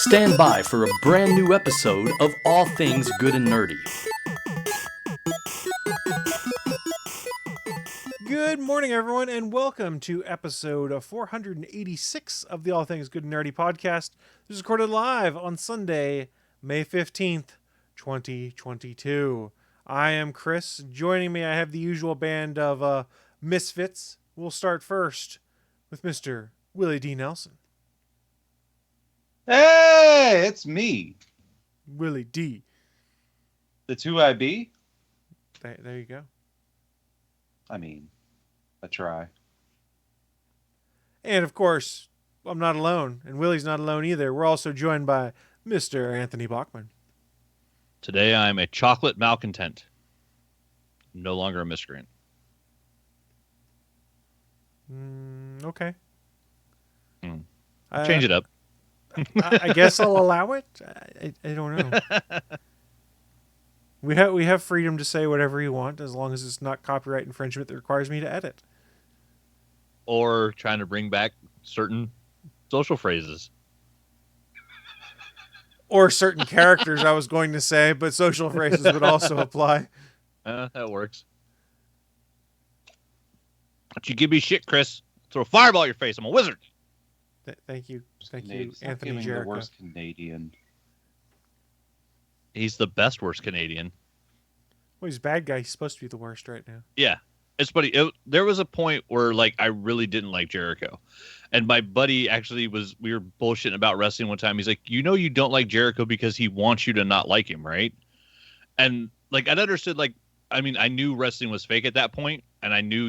Stand by for a brand new episode of All Things Good and Nerdy. Good morning, everyone, and welcome to episode 486 of the All Things Good and Nerdy podcast. This is recorded live on Sunday, May 15th, 2022. I am Chris. Joining me, I have the usual band of misfits. We'll start first with Mr. Willie D. Nelson. Hey, it's me. Willie D. That's who I be. There you go. I mean, I try. And of course, I'm not alone, and Willie's not alone either. We're also joined by Mr. Anthony Bachman. Today I'm a chocolate malcontent. No longer a miscreant. Okay. Change it up. I guess I'll allow it. I don't know. We have freedom to say whatever you want as long as it's not copyright infringement that requires me to edit. Or trying to bring back certain social phrases. Or certain characters I was going to say, but social phrases would also apply. That works. Don't you give me shit, Chris. Throw a fireball at your face. I'm a wizard. Thank you. Thank you, Nate's not Anthony giving Jericho. the worst Canadian. He's the best worst Canadian. Well, he's a bad guy. He's supposed to be the worst right now. Yeah. It's funny. There was a point where I really didn't like Jericho. And my buddy we were bullshitting about wrestling one time. He's like, you don't like Jericho because he wants you to not like him, right? And I'd understood, I knew wrestling was fake at that point, and I knew,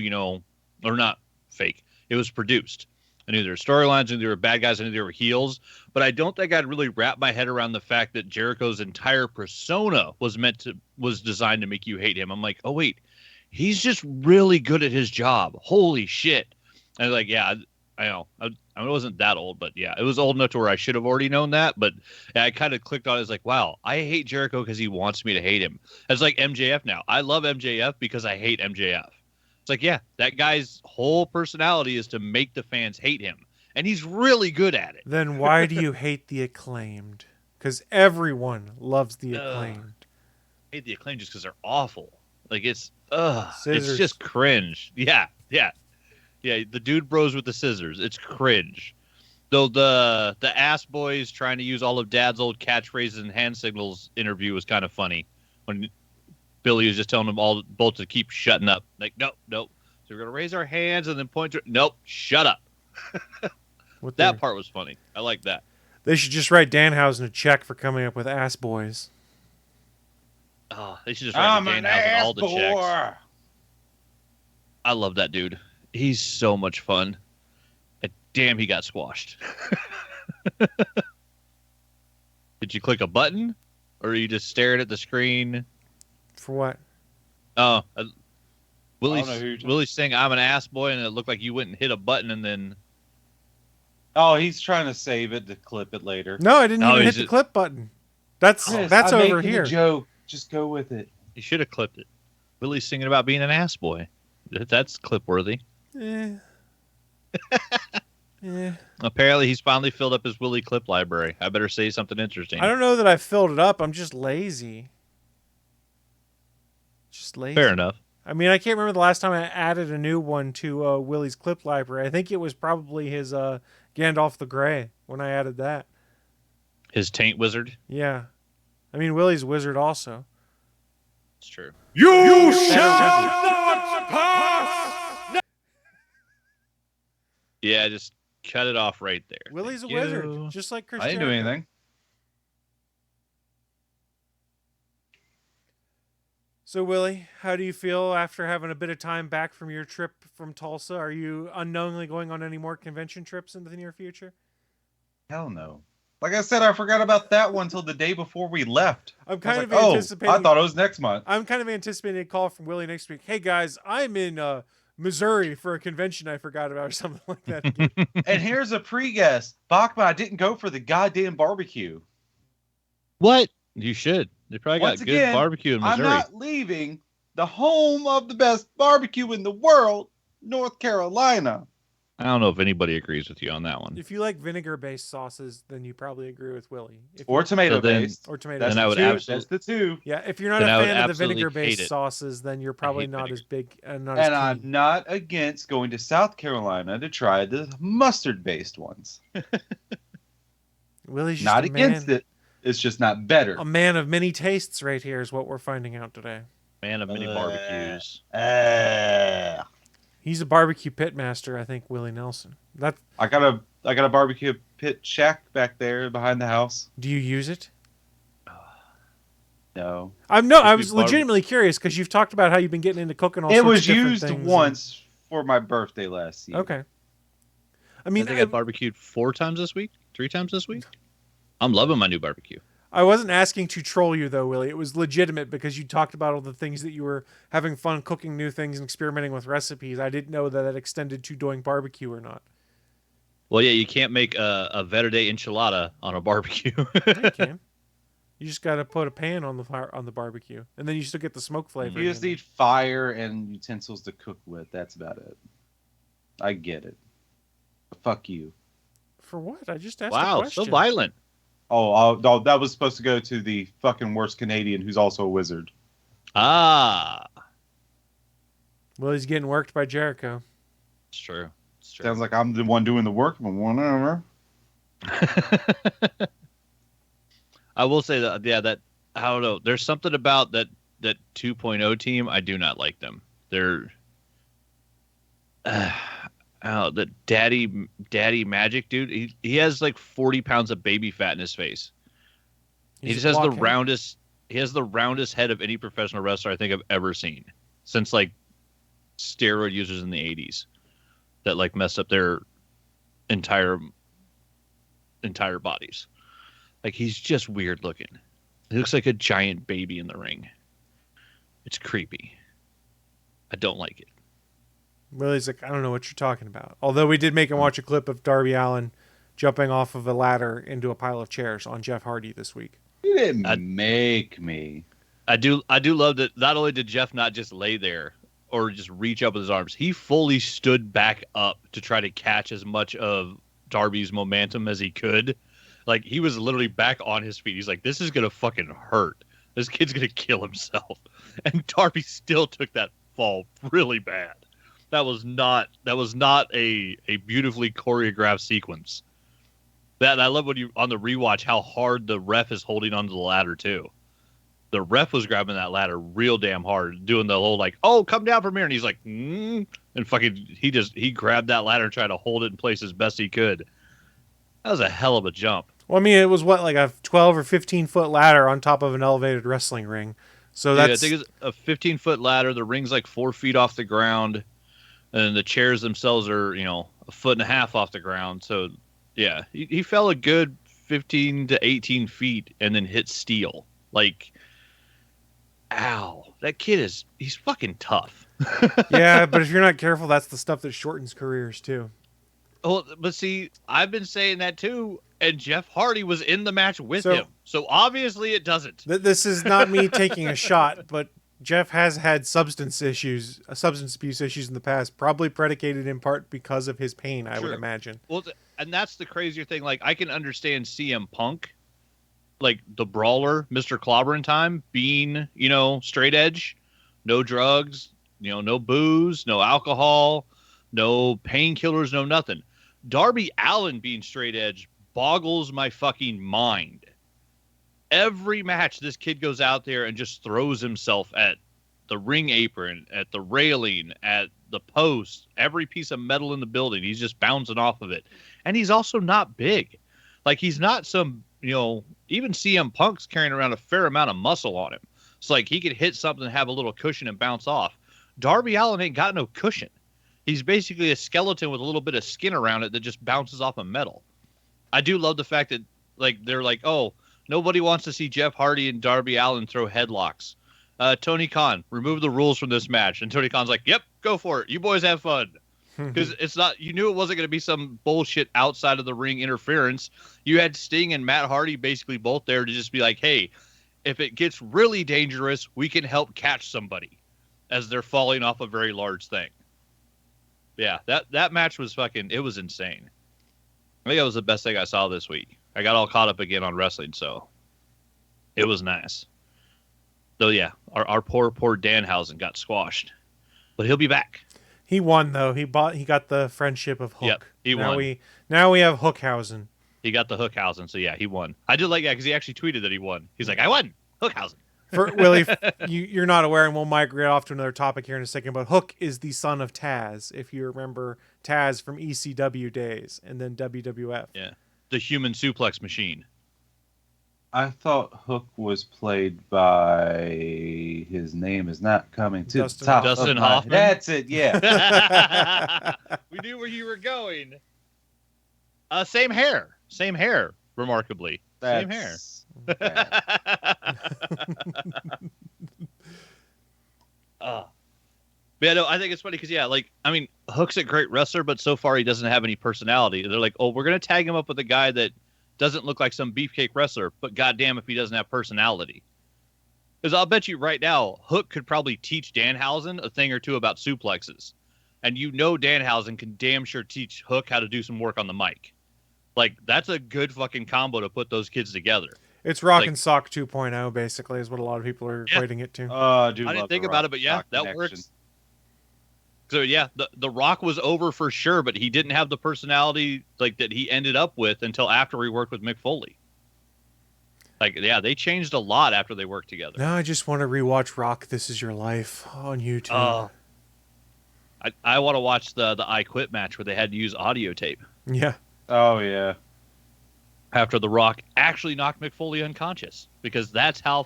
or not fake. It was produced. I knew there were storylines, I knew there were bad guys, I knew there were heels, but I don't think I'd really wrap my head around the fact that Jericho's entire persona was designed to make you hate him. I'm like, oh wait, he's just really good at his job. Holy shit. And yeah, I know. I wasn't that old, but yeah, it was old enough to where I should have already known that. But I kind of clicked on it. It's like, wow, I hate Jericho because he wants me to hate him. It's like MJF now. I love MJF because I hate MJF. It's like, yeah, that guy's whole personality is to make the fans hate him. And he's really good at it. Then why do you hate the Acclaimed? Because everyone loves the Acclaimed. I hate the Acclaimed just because they're awful. It's Scissors. just cringe. Yeah. The dude bros with the scissors. It's cringe. Though the ass boys trying to use all of Dad's old catchphrases and hand signals interview was kind of funny. When Billy was just telling them both to keep shutting up. Nope. So we're going to raise our hands and then point to... Nope, shut up. That part was funny. I like that. They should just write Danhausen a check for coming up with ass boys. Oh, they should just write Danhausen all the boy. checks. I love that dude. He's so much fun. And damn, he got squashed. Did you click a button? Or are you just staring at the screen? For what? Oh, Willie's saying I'm an ass boy, and it looked like you went and hit a button and then... Oh, he's trying to save it to clip it later. No, I didn't even hit the clip button. That's over here. A joke. Just go with it. You should have clipped it. Willie's singing about being an ass boy. That's clip worthy. Yeah. Apparently, he's finally filled up his Willie clip library. I better say something interesting. I don't know that I filled it up. I'm just lazy. Fair enough. I mean, I can't remember the last time I added a new one to Willie's clip library. I think it was probably his Gandalf the Grey when I added that. His taint wizard? Yeah. I mean, Willie's wizard also. It's true. You shall not pass! Yeah, just cut it off right there. Willie's a wizard, just like Chris I didn't do Jericho. anything. So, Willie, how do you feel after having a bit of time back from your trip from Tulsa? Are you unknowingly going on any more convention trips in the near future? Hell no. Like I said, I forgot about that one until the day before we left. I'm kind of anticipating. I thought it was next month. I'm kind of anticipating a call from Willie next week. Hey guys, I'm in Missouri for a convention I forgot about or something like that. And here's a pre-guess. Bachman, I didn't go for the goddamn barbecue. What? You should. They probably Once got again, good barbecue in Missouri. I'm not leaving the home of the best barbecue in the world, North Carolina. I don't know if anybody agrees with you on that one. If you like vinegar-based sauces, then you probably agree with Willie. Or tomato So then- based. Or tomato. That's then I the would two. absolutely- That's the two. Yeah, if you're not then a I would fan of the absolutely hate vinegar-based it. sauces, then you're probably hate not vinegar. as big and not And as I'm keen. not against going to South Carolina to try the mustard-based ones. Willie's just Not a against man. it. It's just not better. A man of many tastes, right here, is what we're finding out today. Man of many barbecues. He's a barbecue pitmaster, I think. Willie Nelson. That. I got a barbecue pit shack back there behind the house. Do you use it? No. I Just was be barbe- legitimately curious because you've talked about how you've been getting into cooking all It sorts was of different used things once for my birthday last year. Okay. I I mean, think I barbecued 4 times this week, 3 times this week. I'm loving my new barbecue. I wasn't asking to troll you though, Willie. It was legitimate because you talked about all the things that you were having fun cooking new things and experimenting with recipes. I didn't know that it extended to doing barbecue or not. Well, yeah, you can't make a Verde enchilada on a barbecue. Yeah, you can. You just got to put a pan on the fire on the barbecue, and then you still get the smoke flavor. You just need fire and utensils to cook with. That's about it. I get it. But fuck you. For what? I just asked a Wow, question. so violent. Oh, that was supposed to go to the fucking worst Canadian who's also a wizard. Ah, Willie's getting worked by Jericho. it's true. It's true. Sounds like I'm the one doing the work, but whatever. I will say that, yeah, that I don't know. There's something about that 2.0 team. I do not like them. They're the daddy magic dude. He has like 40 pounds of baby fat in his face. He just has the roundest. He has the roundest head of any professional wrestler I think I've ever seen since like steroid users in the 80s that like messed up their entire bodies. Like he's just weird looking. He looks like a giant baby in the ring. It's creepy. I don't like it. Willie's like, I don't know what you're talking about. Although we did make him watch a clip of Darby Allin jumping off of a ladder into a pile of chairs on Jeff Hardy this week. You didn't make me. I do love that not only did Jeff not just lay there or just reach up with his arms, he fully stood back up to try to catch as much of Darby's momentum as he could. Like he was literally back on his feet. He's like, this is gonna fucking hurt. This kid's gonna kill himself. And Darby still took that fall really bad. That was not a beautifully choreographed sequence. That I love when you on the rewatch how hard the ref is holding onto the ladder too. The ref was grabbing that ladder real damn hard, doing the whole like, oh, come down from here, and he's like, and fucking he grabbed that ladder and tried to hold it in place as best he could. That was a hell of a jump. Well, I mean, it was what, like a 12 or 15 foot ladder on top of an elevated wrestling ring. So Yeah, that's I think it's a 15-foot ladder. The ring's like 4 feet off the ground, and the chairs themselves are, a foot and a half off the ground. So, yeah, he fell a good 15 to 18 feet and then hit steel. Like, ow, that kid he's fucking tough. yeah, but if you're not careful, that's the stuff that shortens careers too. Oh, but see, I've been saying that too, and Jeff Hardy was in the match with So- him. So obviously it doesn't. This is not me taking a shot, but Jeff has had substance abuse issues in the past, probably predicated in part because of his pain, I would Sure. imagine. Well, and that's the crazier thing. Like, I can understand CM Punk, like the brawler, Mr. Clobbering Time, being, straight edge, no drugs, no booze, no alcohol, no painkillers, no nothing. Darby Allin being straight edge boggles my fucking mind. Every match, this kid goes out there and just throws himself at the ring apron, at the railing, at the post, every piece of metal in the building. He's just bouncing off of it. And he's also not big. Like, he's not some, even CM Punk's carrying around a fair amount of muscle on him. It's like he could hit something, have a little cushion, and bounce off. Darby Allin ain't got no cushion. He's basically a skeleton with a little bit of skin around it that just bounces off of metal. I do love the fact that, like, they're like, oh, nobody wants to see Jeff Hardy and Darby Allin throw headlocks. Tony Khan, remove the rules from this match. And Tony Khan's like, yep, go for it. You boys have fun. Because it's not, you knew it wasn't going to be some bullshit outside of the ring interference. You had Sting and Matt Hardy basically both there to just be like, hey, if it gets really dangerous, we can help catch somebody as they're falling off a very large thing. Yeah, that match was fucking. It was insane. I think that was the best thing I saw this week. I got all caught up again on wrestling, so it was nice. Though, yeah, our poor Danhausen got squashed, but he'll be back. He won though. He got the friendship of Hook. Yep, he won. Now we have Hookhausen. He got the Hookhausen, so yeah, he won. I did like that because he actually tweeted that he won. He's like, I won, Hookhausen. For Willie, you're not aware, and we'll migrate off to another topic here in a second. But Hook is the son of Taz, if you remember Taz from ECW days, and then WWF. Yeah, the human suplex machine. I thought Hook was played by, his name is not coming to the top. Dustin of my, Hoffman. That's it, yeah. We knew where you were going. Same hair, remarkably. Same hair. Yeah, no, I think it's funny because, yeah, like, I mean, Hook's a great wrestler, but so far he doesn't have any personality. They're like, oh, we're going to tag him up with a guy that doesn't look like some beefcake wrestler, but goddamn if he doesn't have personality. Because I'll bet you right now, Hook could probably teach Danhausen a thing or two about suplexes. And you know Danhausen can damn sure teach Hook how to do some work on the mic. Like, that's a good fucking combo to put those kids together. It's Rock and Sock 2.0, basically, is what a lot of people are equating it to. I didn't think about it, but yeah, that works. So yeah, the Rock was over for sure, but he didn't have the personality like that he ended up with until after he worked with Mick Foley. Like, yeah, they changed a lot after they worked together. Now I just want to rewatch Rock This Is Your Life on YouTube. I want to watch the I Quit match where they had to use audio tape. Yeah. Oh yeah. After the Rock actually knocked Mick Foley unconscious, because that's how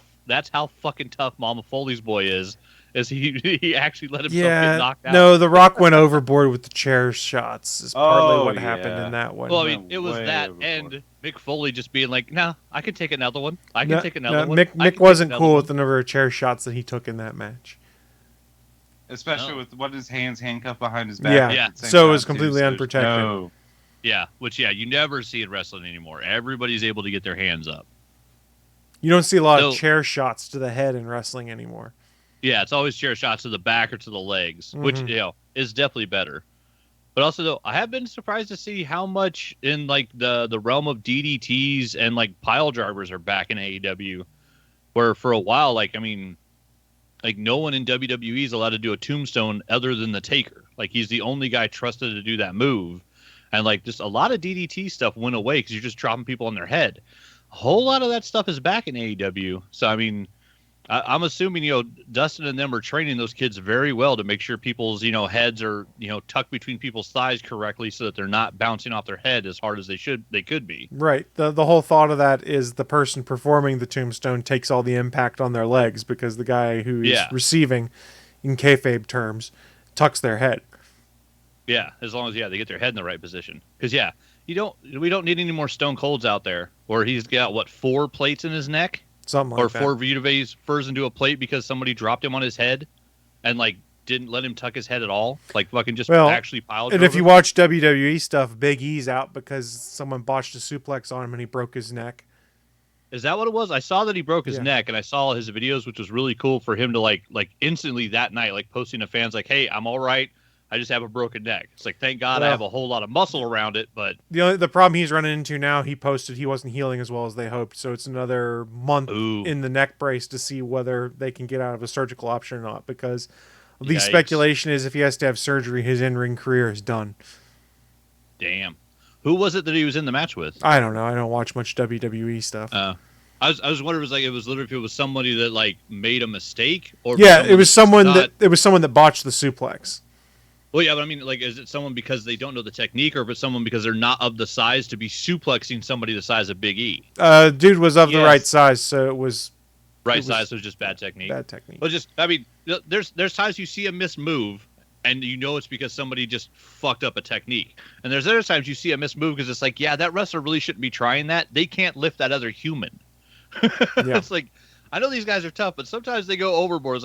fucking tough Mama Foley's boy is he actually let himself get knocked out. No, the Rock went overboard with the chair shots. Is partly what happened in that one. Well, I mean, it was that and Mick Foley just being like, "No, I can take another one. I can take another one." Mick wasn't cool with the number of chair shots that he took in that match. Especially with his hands handcuffed behind his back. Yeah. So it was completely unprotected. No. Yeah, which you never see in wrestling anymore. Everybody's able to get their hands up. You don't see a lot of chair shots to the head in wrestling anymore. Yeah, it's always chair shots to the back or to the legs, which is definitely better. But also, though, I have been surprised to see how much in like the realm of DDTs and like pile drivers are back in AEW. Where for a while, like, I mean, like no one in WWE is allowed to do a tombstone other than the Taker. Like, he's the only guy trusted to do that move. And like just a lot of DDT stuff went away because you're just dropping people on their head. A whole lot of that stuff is back in AEW. So, I mean, I'm assuming, Dustin and them are training those kids very well to make sure people's, heads are, tucked between people's thighs correctly so that they're not bouncing off their head as hard as they could be. Right. The whole thought of that is the person performing the tombstone takes all the impact on their legs because the guy who is receiving, in kayfabe terms, tucks their head. Yeah, as long as they get their head in the right position. Because we don't need any more Stone Colds out there where he's got 4 plates in his neck. Something like that. Or 4 Vita furs into a plate because somebody dropped him on his head and like didn't let him tuck his head at all. Like fucking just actually piled. And if you watch WWE stuff, Big E's out because someone botched a suplex on him and he broke his neck. Is that what it was? I saw that he broke his neck, and I saw his videos, which was really cool for him to like instantly that night, like posting to fans like, "Hey, I'm all right. I just have a broken neck." It's like, thank God I have a whole lot of muscle around it, but the problem he's running into now, he posted he wasn't healing as well as they hoped, so it's another month in the neck brace to see whether they can get out of a surgical option or not, because the speculation is if he has to have surgery, his in-ring career is done. Damn. Who was it that he was in the match with? I don't know. I don't watch much WWE stuff. I was wondering if it was literally if it was somebody that like made a mistake or it was someone that botched the suplex. Well, yeah, but I mean, like, is it someone because they don't know the technique, or if it's someone because they're not of the size to be suplexing somebody the size of Big E? Dude was of the right size, so it was... size, so it was just bad technique. Bad technique. Well, I mean, there's times you see a missed move, and you know it's because somebody just fucked up a technique. And there's other times you see a missed move because it's like, yeah, that wrestler really shouldn't be trying that. They can't lift that other human. It's like... I know these guys are tough, but sometimes they go overboard. It's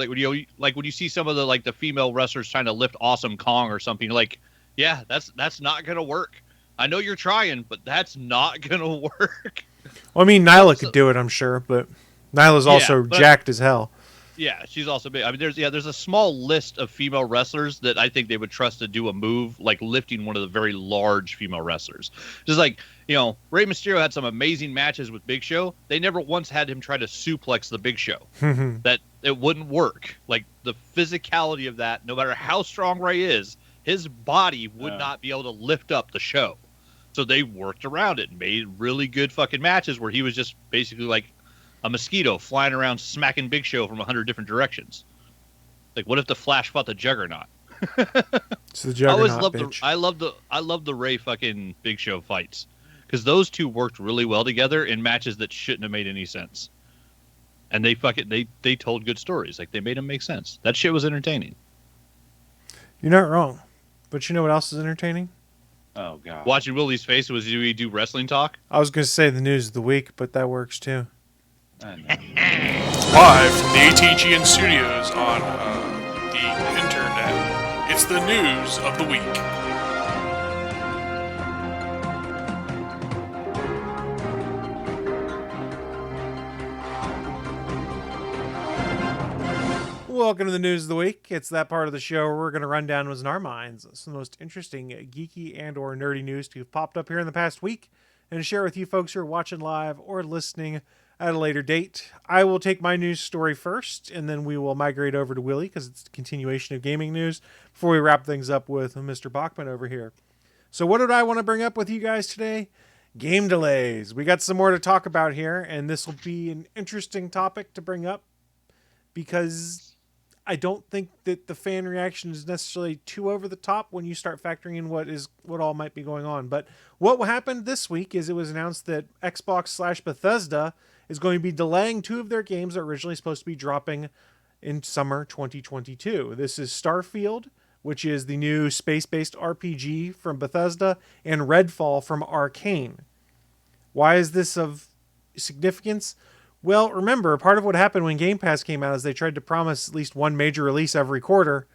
like when you see some of the female wrestlers trying to lift Awesome Kong or something, you're like, yeah, that's not gonna work. I know you're trying, but that's not gonna work. Well, I mean, Nyla could do it, I'm sure, but Nyla's also jacked as hell. Yeah, she's also big. I mean, there's a small list of female wrestlers that I think they would trust to do a move like lifting one of the very large female wrestlers. Just like, Rey Mysterio had some amazing matches with Big Show. They never once had him try to suplex the Big Show. That it wouldn't work. Like the physicality of that, no matter how strong Rey is, his body would not be able to lift up the Show. So they worked around it and made really good fucking matches where he was just basically like a mosquito flying around smacking Big Show from 100 different directions. Like, what if the Flash fought the Juggernaut? It's the Juggernaut. I love the Ray fucking Big Show fights because those two worked really well together in matches that shouldn't have made any sense. And they told good stories. Like they made them make sense. That shit was entertaining. You're not wrong, but you know what else is entertaining? Oh god. Watching Willie's face was we do wrestling talk. I was going to say the news of the week, but that works too. I know. Live from the ATGN studios on the internet, it's the news of the week. Welcome to the news of the week. It's that part of the show where we're going to run down what's in our minds some of the most interesting geeky and or nerdy news to have popped up here in the past week and share with you folks who are watching live or listening at a later date. I will take my news story first, and then we will migrate over to Willie because it's a continuation of gaming news before we wrap things up with Mr. Bachman over here. So what did I want to bring up with you guys today? Game delays. We got some more to talk about here, and this will be an interesting topic to bring up because I don't think that the fan reaction is necessarily too over the top when you start factoring in what all might be going on. But what happened this week is it was announced that Xbox/Bethesda is going to be delaying two of their games that are originally supposed to be dropping in summer 2022. This is Starfield, which is the new space-based RPG from Bethesda, and Redfall from Arcane. Why is this of significance? Well, remember, part of what happened when Game Pass came out is they tried to promise at least one major release every quarter.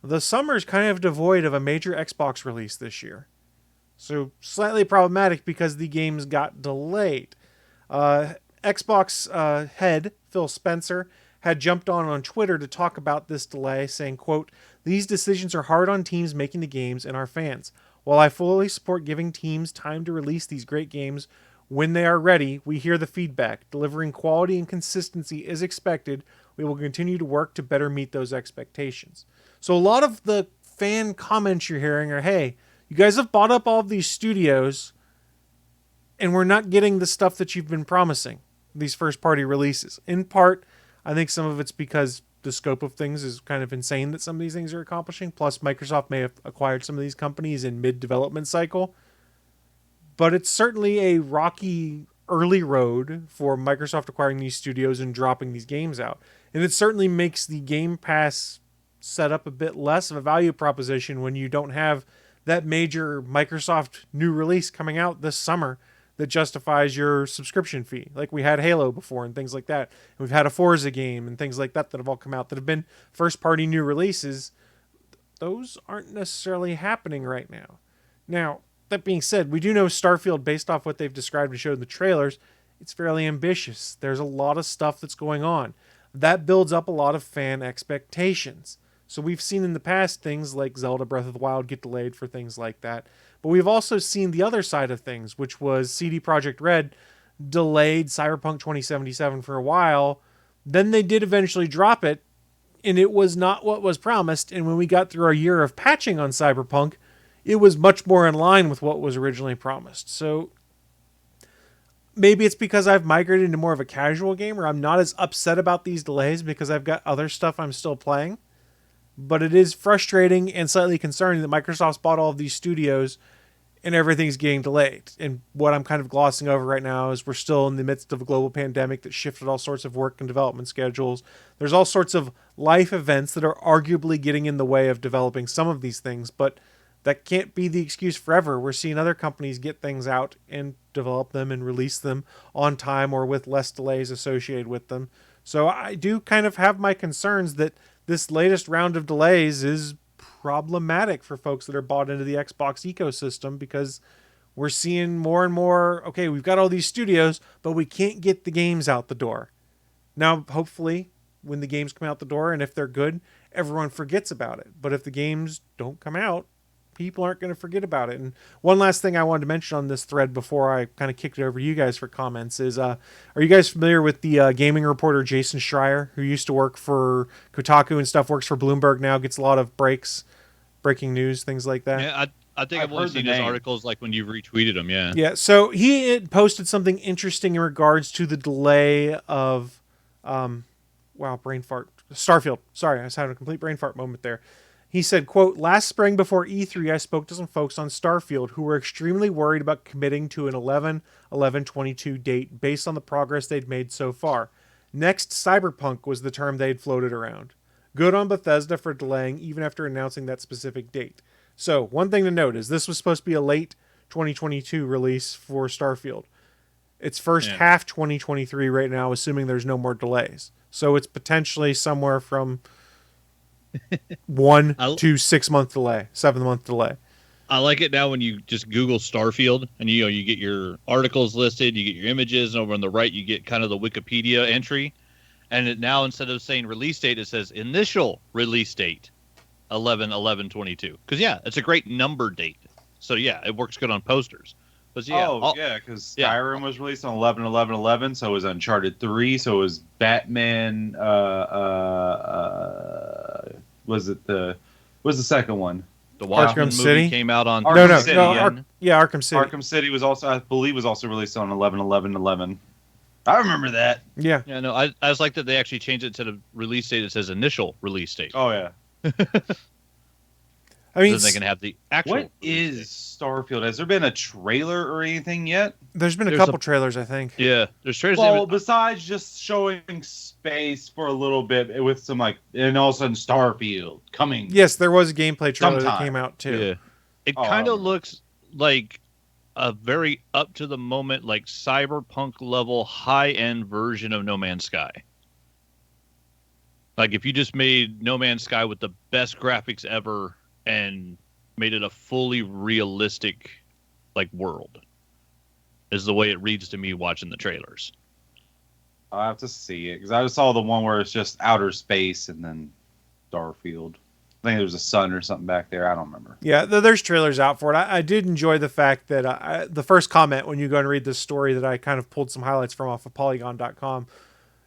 The summer's kind of devoid of a major Xbox release this year. So slightly problematic because the games got delayed. Xbox head Phil Spencer had jumped on Twitter to talk about this delay, saying, quote, "These decisions are hard on teams making the games and our fans. While I fully support giving teams time to release these great games when they are ready, we hear the feedback. Delivering quality and consistency is expected. We will continue to work to better meet those expectations." So a lot of the fan comments you're hearing are, hey, you guys have bought up all of these studios and we're not getting the stuff that you've been promising, these first-party releases. In part, I think some of it's because the scope of things is kind of insane that some of these things are accomplishing. Plus, Microsoft may have acquired some of these companies in mid-development cycle. But it's certainly a rocky early road for Microsoft acquiring these studios and dropping these games out. And it certainly makes the Game Pass setup a bit less of a value proposition when you don't have that major Microsoft new release coming out this summer that justifies your subscription fee. Like we had Halo before and things like that. And we've had a Forza game and things like that have all come out that have been first-party new releases. Those aren't necessarily happening right now. Now, that being said, we do know Starfield, based off what they've described and showed in the trailers, it's fairly ambitious. There's a lot of stuff that's going on. That builds up a lot of fan expectations. So we've seen in the past things like Zelda Breath of the Wild get delayed for things like that. But we've also seen the other side of things, which was CD Projekt Red delayed Cyberpunk 2077 for a while. Then they did eventually drop it, and it was not what was promised. And when we got through our year of patching on Cyberpunk, it was much more in line with what was originally promised. So maybe it's because I've migrated into more of a casual gamer. I'm not as upset about these delays because I've got other stuff I'm still playing. But it is frustrating and slightly concerning that Microsoft's bought all of these studios and everything's getting delayed. And what I'm kind of glossing over right now is we're still in the midst of a global pandemic that shifted all sorts of work and development schedules. There's all sorts of life events that are arguably getting in the way of developing some of these things, but that can't be the excuse forever. We're seeing other companies get things out and develop them and release them on time or with less delays associated with them. So I do kind of have my concerns that this latest round of delays is problematic for folks that are bought into the Xbox ecosystem because we're seeing more and more, okay, we've got all these studios, but we can't get the games out the door. Now, hopefully, when the games come out the door, and if they're good, everyone forgets about it. But if the games don't come out, people aren't going to forget about it. And one last thing I wanted to mention on this thread before I kind of kicked it over to you guys for comments is, are you guys familiar with the gaming reporter Jason Schreier, who used to work for Kotaku and stuff, works for Bloomberg now, gets a lot of breaking news, things like that? Yeah, I think I've only heard the seen his name. articles like when you've retweeted them. Yeah. Yeah, so he had posted something interesting in regards to the delay of, wow, brain fart. Starfield. Sorry, I was having a complete brain fart moment there. He said, quote, "Last spring before E3, I spoke to some folks on Starfield who were extremely worried about committing to an 11/11/22 date based on the progress they'd made so far. Next Cyberpunk was the term they'd floated around. Good on Bethesda for delaying even after announcing that specific date." So, one thing to note is this was supposed to be a late 2022 release for Starfield. It's first half 2023 right now, assuming there's no more delays. So it's potentially somewhere from 1 to 6 month delay, 7-month delay. I like it now when you just Google Starfield and you get your articles listed, you get your images, and over on the right you get kind of the Wikipedia entry, and it now instead of saying release date, it says initial release date, 11/11/22. Because it's a great number date. So it works good on posters. But because Skyrim was released on 11/11/11, so it was Uncharted 3, so it was Batman. Was the second one? The Watchmen Arkham movie City? came out on Arkham City, Arkham City. Arkham City was also, I believe, was also released on 11/11/11. I remember that. Yeah. Yeah, no, I just like that they actually changed it to the release date. It says initial release date. Oh yeah. I mean, So they can have the actual. What is Starfield? Has there been a trailer or anything yet? there's been a there's couple a- trailers, I think. Yeah, there's trailers. Well, besides just showing space for a little bit with some and all of a sudden Starfield coming. Yes, there was a gameplay trailer that Sometime. came out too. Yeah, it Oh, kind I of remember. looks like a very up to the moment, like cyberpunk level, high end version of No Man's Sky. Like if you just made No Man's Sky with the best graphics ever and made it a fully realistic world, is the way it reads to me watching the trailers. I'll have to see it because I just saw the one where it's just outer space and then Starfield. I think there's a sun or something back there. I don't remember. Yeah, there's trailers out for it. I did enjoy the fact that the first comment when you go and read this story that I kind of pulled some highlights from off of Polygon.com.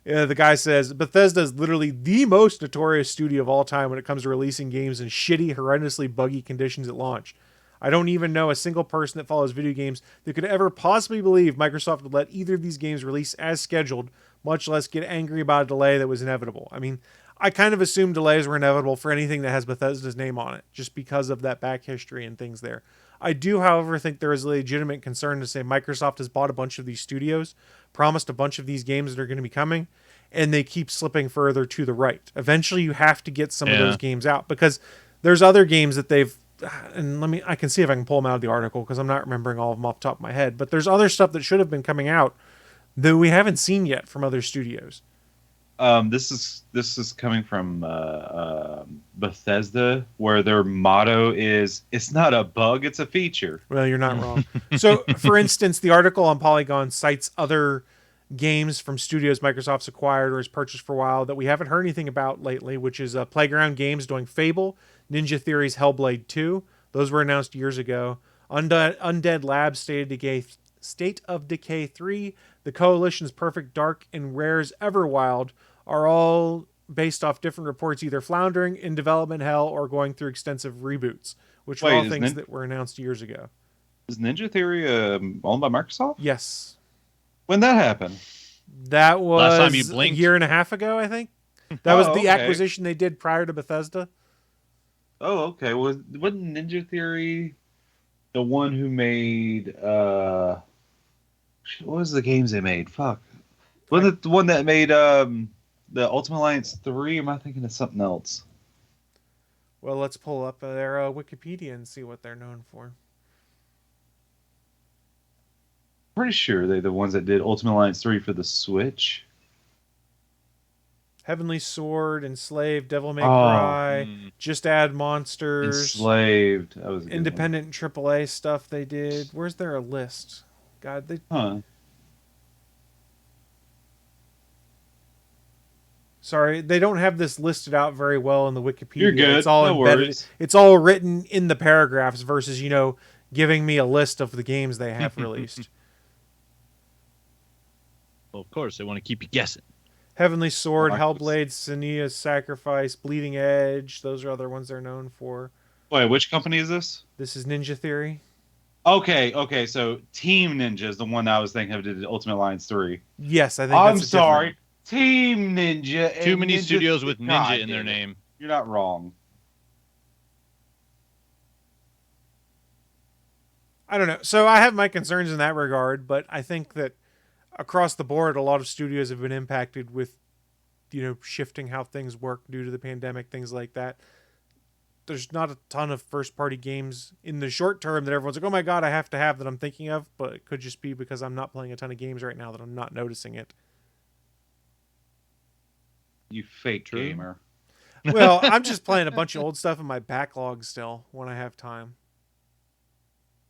The guy says, Bethesda is literally the most notorious studio of all time when it comes to releasing games in shitty, horrendously buggy conditions at launch. I don't even know a single person that follows video games that could ever possibly believe Microsoft would let either of these games release as scheduled, much less get angry about a delay that was inevitable. I mean, I kind of assumed delays were inevitable for anything that has Bethesda's name on it, just because of that back history and things there. I do, however, think there is a legitimate concern to say Microsoft has bought a bunch of these studios, promised a bunch of these games that are going to be coming, and they keep slipping further to the right. Eventually, you have to get some of those games out because there's other games that they've, and I can see if I can pull them out of the article because I'm not remembering all of them off the top of my head, but there's other stuff that should have been coming out that we haven't seen yet from other studios. This is coming from Bethesda, where their motto is "It's not a bug, it's a feature." Well, you're not wrong. So, for instance, the article on Polygon cites other games from studios Microsoft's acquired or has purchased for a while that we haven't heard anything about lately, which is Playground Games doing Fable, Ninja Theory's Hellblade 2. Those were announced years ago. Undead Labs State of Decay 3, The Coalition's Perfect Dark, and Rare's Everwild are all based off different reports, either floundering, in development hell, or going through extensive reboots, which are all things that were announced years ago. Is Ninja Theory owned by Microsoft? Yes. When that happened? That was Last time you blinked? a year and a half ago, I think. That was the okay. acquisition they did prior to Bethesda. Oh, okay. Wasn't Ninja Theory the one who made what was the games they made? Fuck. Wasn't it the one that made the Ultimate Alliance 3? Or am I thinking of something else? Well, let's pull up their Wikipedia and see what they're known for. Pretty sure they're the ones that did Ultimate Alliance 3 for the Switch. Heavenly Sword, Enslaved, Devil May Cry, Just Add Monsters, Enslaved. That was a good independent AAA stuff they did. Where's there a list? God, they. one. Huh. Sorry, they don't have this listed out very well in the Wikipedia. You're good. It's all No embedded. worries. It's all written in the paragraphs versus, giving me a list of the games they have released. Well, of course, they want to keep you guessing. Heavenly Sword, Oh, Hellblade, Senua's Sacrifice, Bleeding Edge. Those are other ones they're known for. Wait, which company is this? This is Ninja Theory. Okay. So Team Ninja is the one I was thinking of. Did Ultimate Alliance 3? Yes, I think I'm that's a sorry. different- Team Ninja. Too and many Ninja studios with God Ninja in their damn it. name. You're not wrong. I don't know. So I have my concerns in that regard, but I think that across the board, a lot of studios have been impacted with, shifting how things work due to the pandemic, things like that. There's not a ton of first-party games in the short term that everyone's like, oh my God, I have to have that I'm thinking of, but it could just be because I'm not playing a ton of games right now that I'm not noticing it. You fake gamer. Well, I'm just playing a bunch of old stuff in my backlog still when I have time.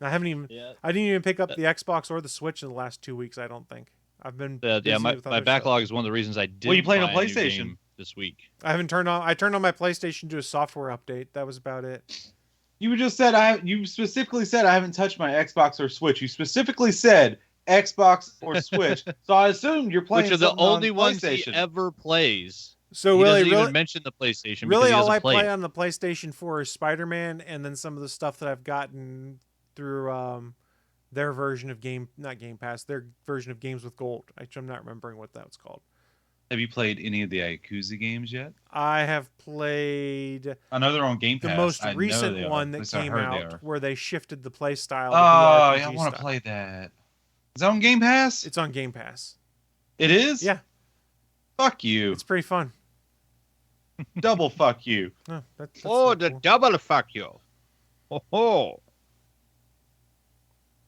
I didn't even pick up the Xbox or the Switch in the last 2 weeks, I don't think. I've been busy My with other backlog stuff. is one of the reasons I did. Well, you playing on buy a new PlayStation? game this week. I turned on my PlayStation to a software update. That was about it. You just said you specifically said I haven't touched my Xbox or Switch. You specifically said Xbox or Switch. So I assumed you're playing Which are the something only on ones he PlayStation. ever plays. So He Willie, doesn't really, even mention the PlayStation. really, because he all doesn't I play play it. on the PlayStation 4 is Spider-Man, and then some of the stuff that I've gotten through their version of not Game Pass, their version of Games with Gold. I'm not remembering what that was called. Have you played any of the Yakuza games yet? I have played I know they're on Game Pass. the most I know recent they are. one At that least I came heard they out are. where they shifted the play style. Oh, to the yeah, I RPG want to style. play that. Is that on Game Pass? It's on Game Pass. It is? Yeah. Fuck you. It's pretty fun. Double fuck you. Oh, that's Oh, pretty the double fuck you. Oh.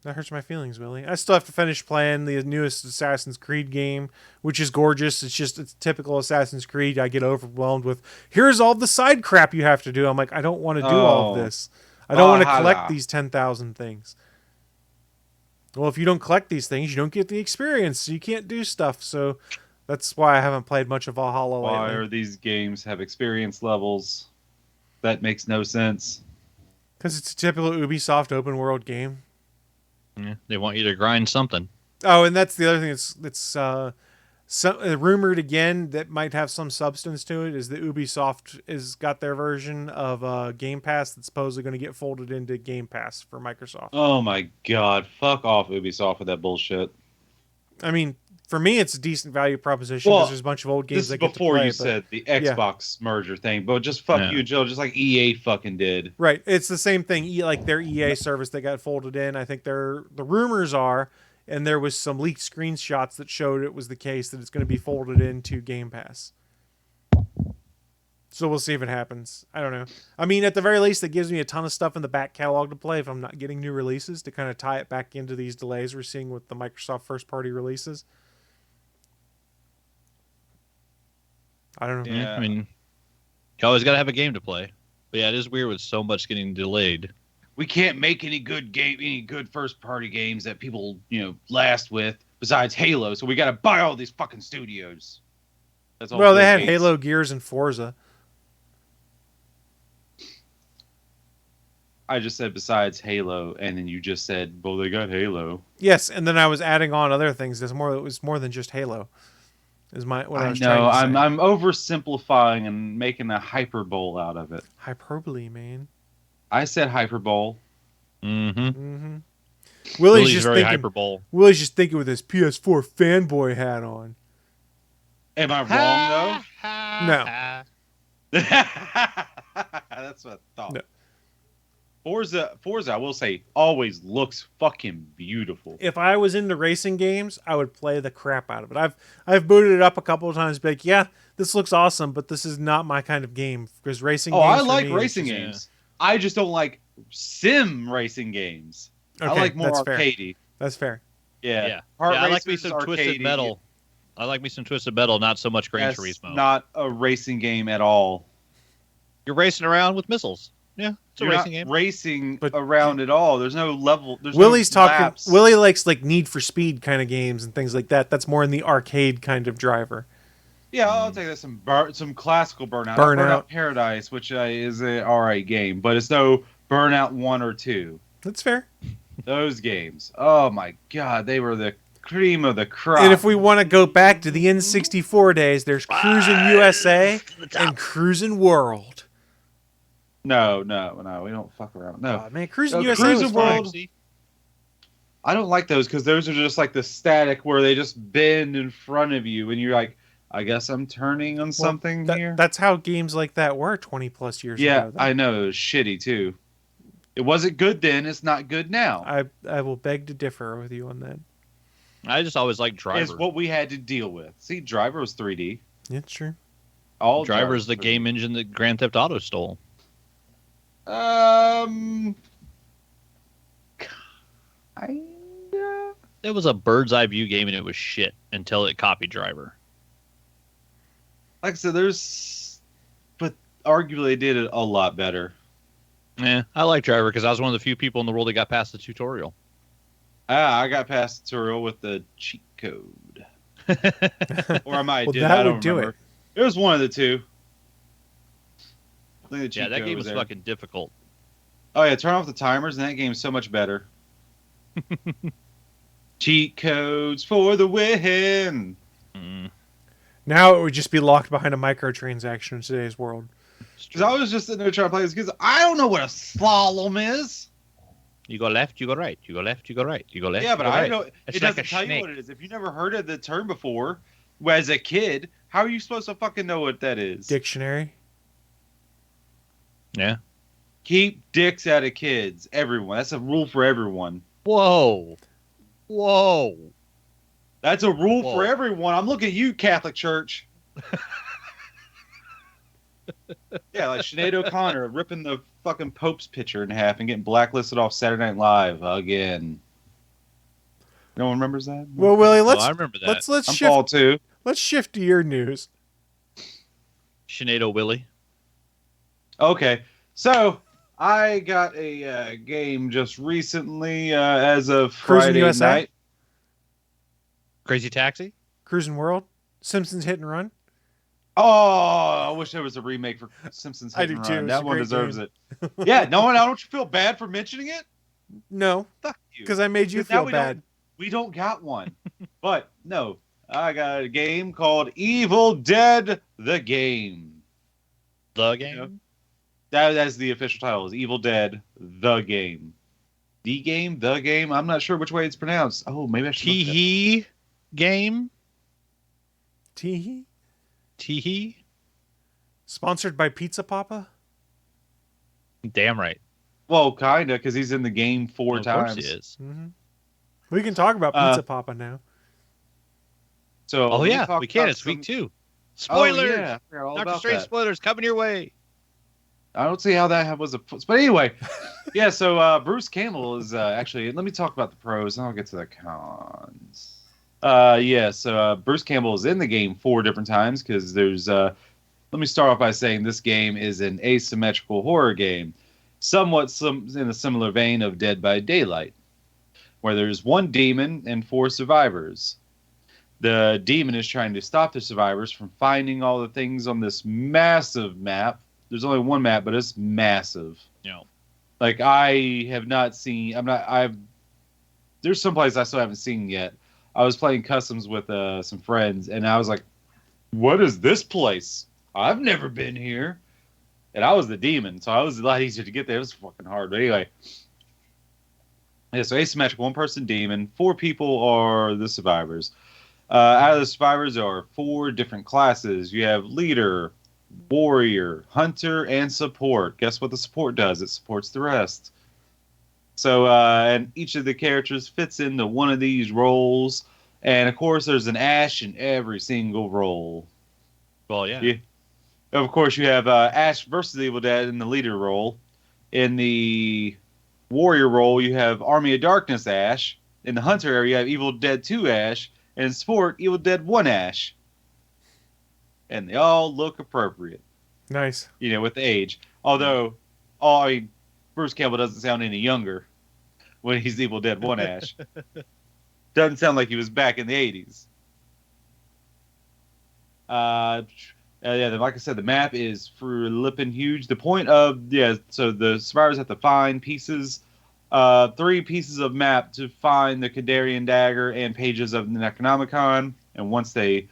That hurts my feelings, Willie. I still have to finish playing the newest Assassin's Creed game, which is gorgeous. It's typical Assassin's Creed. I get overwhelmed with, here's all the side crap you have to do. I'm like, I don't want to do all of this. I don't want to collect Valhalla. these 10,000 things. Well, if you don't collect these things, you don't get the experience. So you can't do stuff. So that's why I haven't played much of Valhalla Why lately. are these games have experience levels? That makes no sense. Because it's a typical Ubisoft open world game. Yeah, they want you to grind something. Oh, and that's the other thing rumored again that might have some substance to it is that Ubisoft has got their version of Game Pass that's supposedly going to get folded into Game Pass for Microsoft. Oh my god. Fuck off Ubisoft with that bullshit. I mean, for me, it's a decent value proposition because there's a bunch of old games This is I get to before play. you said the Xbox merger thing, but just fuck Yeah. you, Joe, just like EA fucking did. Right. It's the same thing. Like their EA service that got folded in. I think the rumors are, and there was some leaked screenshots that showed it was the case that it's going to be folded into Game Pass. So we'll see if it happens. I don't know. I mean, at the very least, it gives me a ton of stuff in the back catalog to play if I'm not getting new releases to kind of tie it back into these delays we're seeing with the Microsoft first-party releases. I don't know. Yeah. I mean, you always got to have a game to play. But yeah, it is weird with so much getting delayed. We can't make any good first party games that people, last with besides Halo, so we gotta buy all these fucking studios. That's all Well, they Bill had Gates. Halo, Gears, and Forza. I just said besides Halo, and then you just said, well, they got Halo. Yes, and then I was adding on other things. It was more than just Halo. Is what I was trying know, to say. I'm oversimplifying and making a hyperbole out of it. Hyperbole, man. I said hyperbole. Mm-hmm. Mm-hmm. Willie's just very thinking. hyperbole. Willie's just thinking with his PS4 fanboy hat on. Am I wrong though? That's what I thought. No. Forza, I will say, always looks fucking beautiful. If I was into racing games, I would play the crap out of it. I've booted it up a couple of times, be like, yeah, this looks awesome, but this is not my kind of game because racing. Oh, games I for like me is racing just- games. I just don't like sim racing games. I Okay, like more that's fair. arcadey. That's fair. Yeah. Yeah. Kart I like me Racers, some Twisted arcadey. Metal. I like me some Twisted Metal, not so much Gran That's Turismo. not a racing game at all. You're racing around with missiles. Yeah, it's a You're racing not game. racing But- around at all. There's no level. There's Willie's no talking. laps. Willie likes like Need for Speed kind of games and things like that. That's more in the arcade kind of driver. Yeah, I'll take that. Some classical Burnout. Burnout. Paradise, which is a alright game, but it's no Burnout 1 or 2. That's fair. Those games. Oh my god, they were the cream of the crop. And if we want to go back to the N64 days, there's Cruisin' USA and Cruisin' World. No, we don't fuck around. No, Oh, man, Cruisin' No, USA Cruisin' was fun. World- I don't like those because those are just like the static where they just bend in front of you, and you're like, I guess I'm turning on something here. That's how games like that were 20 plus years Yeah, ago. though. I know. It was shitty too. It wasn't good then. It's not good now. I will beg to differ with you on that. I just always liked Driver. It's what we had to deal with. See, Driver was 3D. Yeah, sure. All Driver is the 3D. game engine that Grand Theft Auto stole. Kinda. It was a bird's eye view game and it was shit until it copied Driver. Like I said, but arguably they did it a lot better. Yeah, I like Driver because I was one of the few people in the world that got past the tutorial. I got past the tutorial with the cheat code. Or I might Well, did. that I don't would do remember. It was one of the two. I think the cheat Yeah, that code game was there. fucking difficult. Oh yeah, turn off the timers and that game's so much better. Cheat codes for the win. Mm, Now it would just be locked behind a microtransaction in today's world. it's Because true. I was just sitting there trying to play this because I don't know what a slalom is. You go left, you go right. You go left, you go right. You go left. Yeah, you but go I right. know It's it like doesn't a tell you snake. what it is. If you never heard of the term before, as a kid, how are you supposed to fucking know what that is? Dictionary. Yeah. Keep dicks out of kids. Everyone. That's a rule for everyone. Whoa. Whoa. That's a rule Whoa. for everyone. I'm looking at you, Catholic Church. Yeah, like Sinead O'Connor ripping the fucking Pope's picture in half and getting blacklisted off Saturday Night Live again. No one remembers that? Well, Willie, Oh, I remember that. let's I'm shift. Paul too. Let's shift to your news. Sinead Willie. Okay, so I got a game just recently as of Cruising Friday USA? night. Crazy Taxi? Cruising World. Simpsons Hit and Run. Oh, I wish there was a remake for Simpsons I Hit do and too. Run. It's That a one great deserves game. it. Yeah, no one. Don't you feel bad for mentioning it? No, Fuck you. because I made you 'Cause now feel bad. We don't got one. But no, I got a game called Evil Dead: The Game. The game? That's the official title. Is Evil Dead: The Game. The game, the game. I'm not sure which way it's pronounced. Oh, maybe I should. Look that up. Teehee game? Teehee. Teehee? Sponsored by Pizza Papa. Damn right. Well, kinda, because he's in the game four Of times. course he is. Mm-hmm. We can talk about Pizza Papa now. So, Oh let me yeah, talk we can. about It's week 2. Oh, Spoilers! yeah, I forgot all Doctor about Strange that. spoilers coming your way. I don't see how that was a. But anyway, yeah. So Bruce Campbell is actually. Let me talk about the pros, and I'll get to the cons. Yeah. So Bruce Campbell is in the game 4 different times because there's. Let me start off by saying this game is an asymmetrical horror game, somewhat in a similar vein of Dead by Daylight, where there's one demon and 4 survivors. The demon is trying to stop the survivors from finding all the things on this massive map. There's only one map, but it's massive. Yeah. Like I have not seen. There's some place I still haven't seen yet. I was playing customs with some friends, and I was like, "What is this place? I've never been here." And I was the demon, so I was a lot easier to get there. It was fucking hard, but anyway. Yeah, so asymmetrical, 1-person demon. 4 people are the survivors. Out of the survivors, there are 4 different classes. You have leader, warrior, hunter, and support. Guess what the support does? It supports the rest. So, and each of the characters fits into one of these roles. And, of course, there's an Ash in every single role. Well, yeah. Yeah. Of course, you have Ash versus Evil Dead in the leader role. In the warrior role, you have Army of Darkness Ash. In the hunter area, you have Evil Dead 2 Ash. And in sport, Evil Dead 1 Ash. And they all look appropriate, Nice. with the age. Although, Bruce Campbell doesn't sound any younger when he's Evil Dead 1 Ash. Doesn't sound like he was back in the 80s. Like I said, the map is flipping huge. The point of so the survivors have to find pieces, 3 pieces of map to find the Kadarian dagger and pages of the Necronomicon. And once they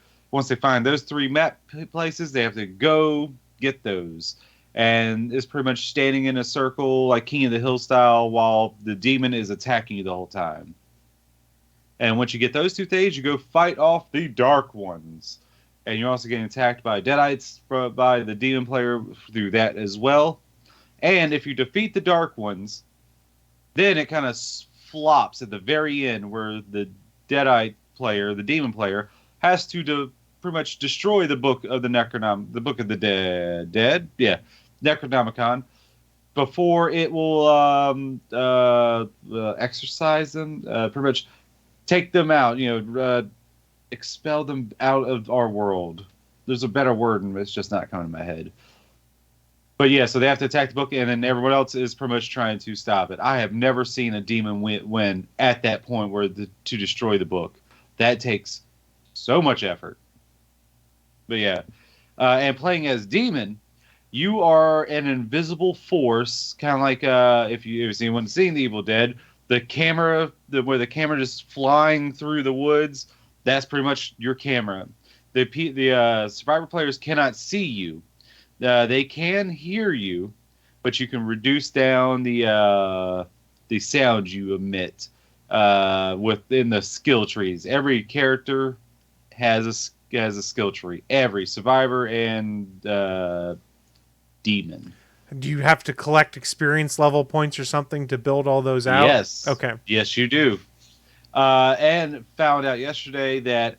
find those 3 map places, they have to go get those. And it's pretty much standing in a circle like King of the Hill style while the demon is attacking you the whole time. And once you get those 2 things, you go fight off the Dark Ones. And you're also getting attacked by Deadites by the demon player through that as well. And if you defeat the Dark Ones, then it kind of flops at the very end where the Deadite player, the demon player, has to pretty much destroy the book of the Book of the Dead, Necronomicon, before it will exorcise them, pretty much take them out, expel them out of our world. There's a better word, and it's just not coming to my head. But yeah, so they have to attack the book, and then everyone else is pretty much trying to stop it. I have never seen a demon win at that point to destroy the book. That takes so much effort. But yeah, and playing as demon, you are an invisible force, kind of like if anyone's seen The Evil Dead, the camera, where the camera just flying through the woods, that's pretty much your camera. The survivor players cannot see you. They can hear you, but you can reduce down the sound you emit within the skill trees. Every character has a skill tree. Every survivor and demon. Do you have to collect experience level points or something to build all those out? Yes. Okay. Yes, you do. And found out yesterday that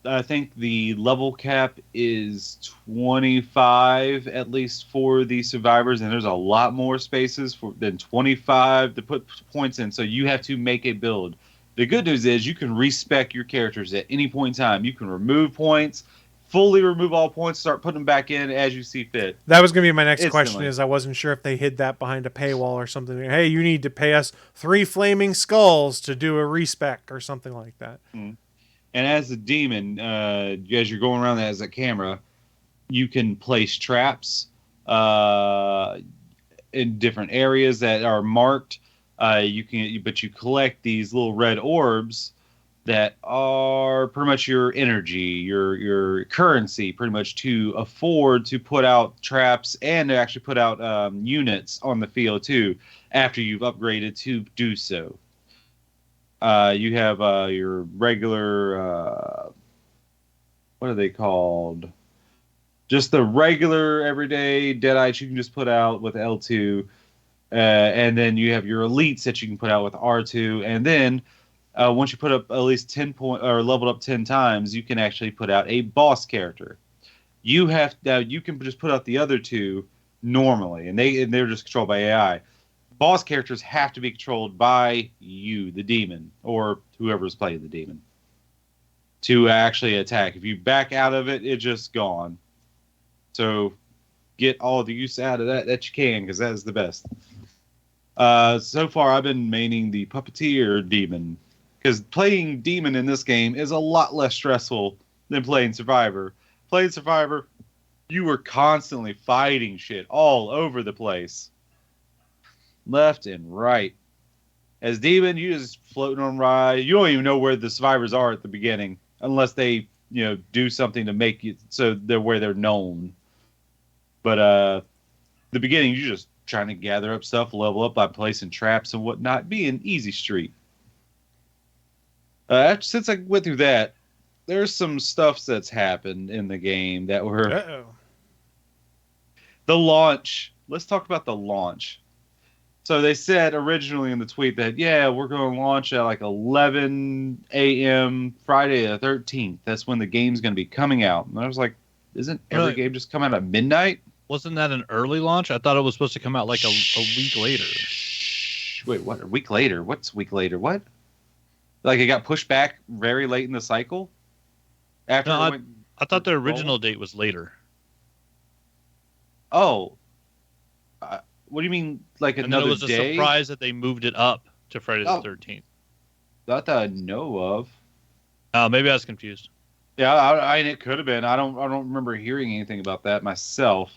I think the level cap is 25, at least for the survivors, and there's a lot more spaces than 25 to put points in, so you have to make a build. The good news is you can respec your characters at any point in time. You can remove points, fully remove all points, start putting them back in as you see fit. That was going to be my next Instantly. question, is I wasn't sure if they hid that behind a paywall or something. Hey, you need to pay us 3 flaming skulls to do a respec or something like that. Mm. And as a demon, as you're going around as a camera, you can place traps in different areas that are marked. But you collect these little red orbs that are pretty much your energy, your currency, pretty much to afford to put out traps and to actually put out units on the field too, after you've upgraded to do so. You have your regular, what are they called? Just the regular everyday Deadites you can just put out with L2. And then you have your elites that you can put out with R2. And then once you put up at least 10 point or leveled up 10 times, you can actually put out a boss character. You can just put out the other 2 normally, and they're just controlled by AI. Boss characters have to be controlled by you, the demon, or whoever's playing the demon, to actually attack. If you back out of it, it's just gone. So get all the use out of that you can, because that is the best. So far, I've been maining the puppeteer demon, because playing demon in this game is a lot less stressful than playing survivor. Playing survivor, you were constantly fighting shit all over the place, left and right. As demon, you just floating on ride. You don't even know where the survivors are at the beginning, unless they do something to make it so they're where they're known. But the beginning, you're just trying to gather up stuff, level up by placing traps and whatnot. Be an easy street. Since I went through that, there's some stuff that's happened in the game that were... Uh-oh. The launch. Let's talk about the launch. So they said originally in the tweet that, we're going to launch at like 11 a.m. Friday the 13th. That's when the game's going to be coming out. And I was like, isn't every game just come out at midnight? Wasn't that an early launch? I thought it was supposed to come out like a week later. Wait, what? A week later? What's a week later? What? Like it got pushed back very late in the cycle? After I thought the original date was later. Oh. What do you mean, like another day? And then it was a surprise that they moved it up to Friday the 13th. Not that I know of. Maybe I was confused. Yeah, it could have been. I don't remember hearing anything about that myself.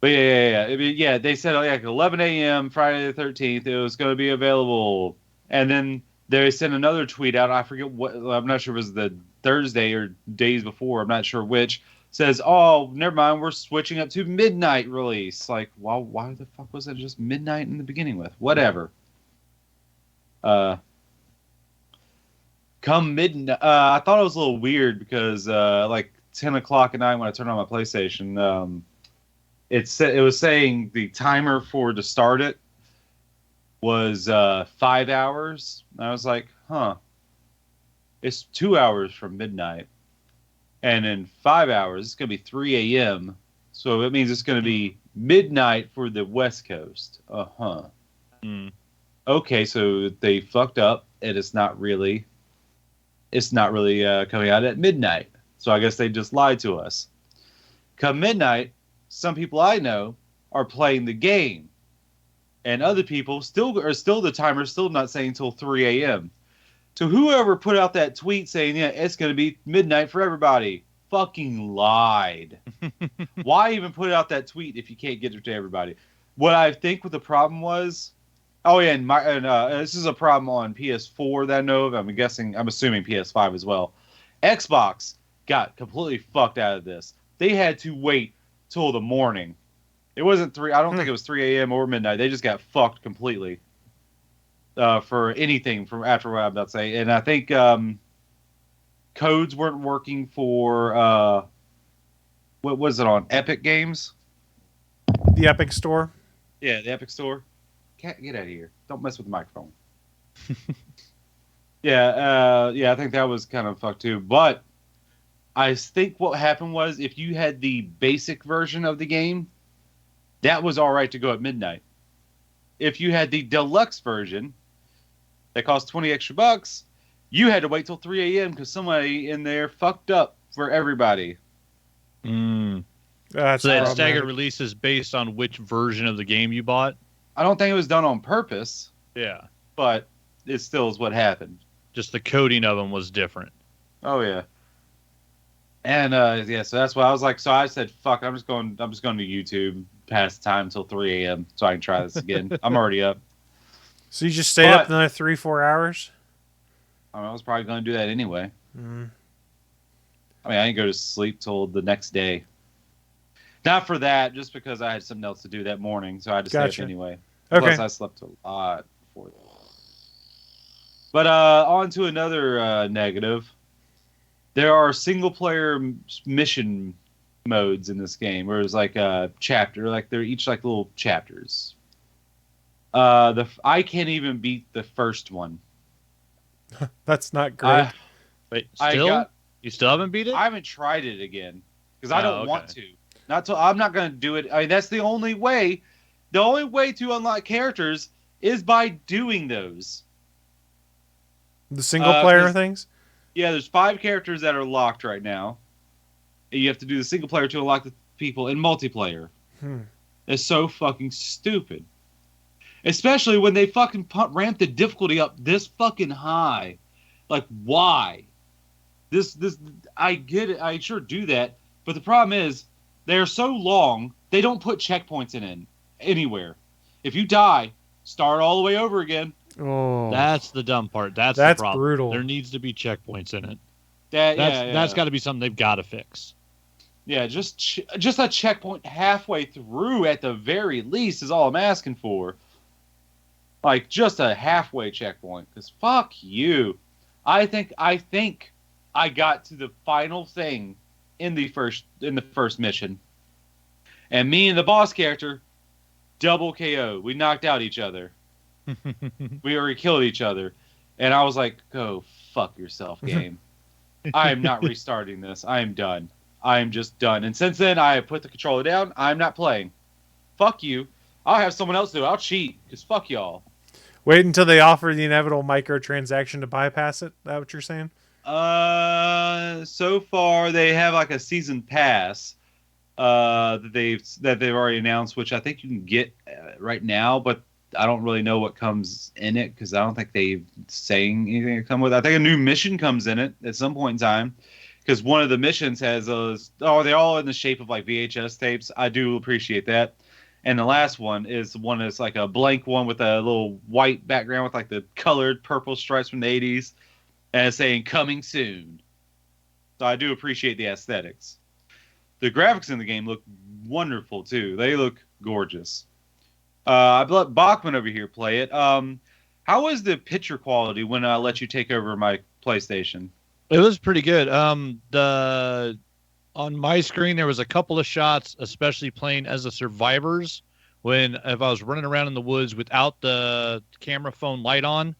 But yeah. I mean, yeah, they said like 11 a.m. Friday the 13th it was going to be available, and then they sent another tweet out. I forget what. I'm not sure if it was the Thursday or days before. I'm not sure which. Says, oh, never mind. We're switching up to midnight release. Like, well, why the fuck was it just midnight in the beginning with? Whatever. Come midnight. I thought it was a little weird because like 10 o'clock at night when I turned on my PlayStation, it was saying the timer to start it was 5 hours. And I was like, huh, it's 2 hours from midnight, and in 5 hours it's gonna be 3 a.m. So it means it's gonna be midnight for the West Coast. Okay, so they fucked up, and it's not really coming out at midnight. So I guess they just lied to us. Come midnight, some people I know are playing the game, and other people still the timer's still not saying until 3 a.m. So whoever put out that tweet saying, yeah, it's going to be midnight for everybody, fucking lied. Why even put out that tweet if you can't get it to everybody? What I think what the problem was, oh yeah, and this is a problem on PS4 that I know of. I'm assuming PS5 as well. Xbox got completely fucked out of this. They had to wait till the morning. It wasn't 3. I don't think it was 3 a.m. or midnight. They just got fucked completely for anything from after what I'm about to say. And I think codes weren't working for what was it on Epic Games? The Epic Store. Yeah, the Epic Store. Can't get out of here. Don't mess with the microphone. Yeah, I think that was kind of fucked too. But I think what happened was if you had the basic version of the game, that was all right to go at midnight. If you had the deluxe version that cost 20 extra bucks, you had to wait till 3 a.m. because somebody in there fucked up for everybody. So that staggered release is based on which version of the game you bought? I don't think it was done on purpose. Yeah. But it still is what happened. Just the coding of them was different. Oh, yeah. And, so that's why I was like, so I said, fuck, I'm just going to YouTube past time until 3 a.m. so I can try this again. I'm already up. So you just stayed up another 3-4 hours? I was probably going to do that anyway. I mean, I didn't go to sleep till the next day. Not for that, just because I had something else to do that morning, so I just stayed up anyway. Okay. Plus, I slept a lot before that. But on to another negative. There are single-player mission modes in this game, where it's like a chapter, like they're each like little chapters. I can't even beat the first one. That's not great. Wait, still? You still haven't beat it? I haven't tried it again because I don't want to. I'm not going to do it. I mean, that's the only way. The only way to unlock characters is by doing those. The single player things? Yeah, there's 5 characters that are locked right now. And you have to do the single player to unlock the people in multiplayer. It's so fucking stupid. Especially when they fucking ramp the difficulty up this fucking high. Like, why? I get it. I sure do that. But the problem is, they're so long, they don't put checkpoints in anywhere. If you die, start all the way over again. Oh, that's the dumb part. That's the problem. Brutal. There needs to be checkpoints in it. That's got to be something they've got to fix. Yeah, just a checkpoint halfway through at the very least is all I'm asking for. Like, just a halfway checkpoint. Because fuck you. I think I got to the final thing in the first mission. And me and the boss character double KO. We knocked out each other. We already killed each other. And I was like, go fuck yourself, game. I am not restarting this. I am done. I am just done. And since then, I have put the controller down. I'm not playing. Fuck you. I'll have someone else do it. I'll cheat. Because fuck y'all. Wait until they offer the inevitable microtransaction to bypass it? Is that what you're saying? So far they have like a season pass that they've already announced, which I think you can get right now. But I don't really know what comes in it because I don't think they saying anything to come with it. I think a new mission comes in it at some point in time because one of the missions has those. Oh, they're all in the shape of like VHS tapes. I do appreciate that. And the last one is one that's like a blank one with a little white background with like the colored purple stripes from the 80s and it's saying coming soon. So I do appreciate the aesthetics. The graphics in the game look wonderful too. They look gorgeous. I've let Bachman over here play it. How is the picture quality when I let you take over my PlayStation? It was pretty good. On my screen, there was a couple of shots, especially playing as the survivors, if I was running around in the woods without the camera phone light on,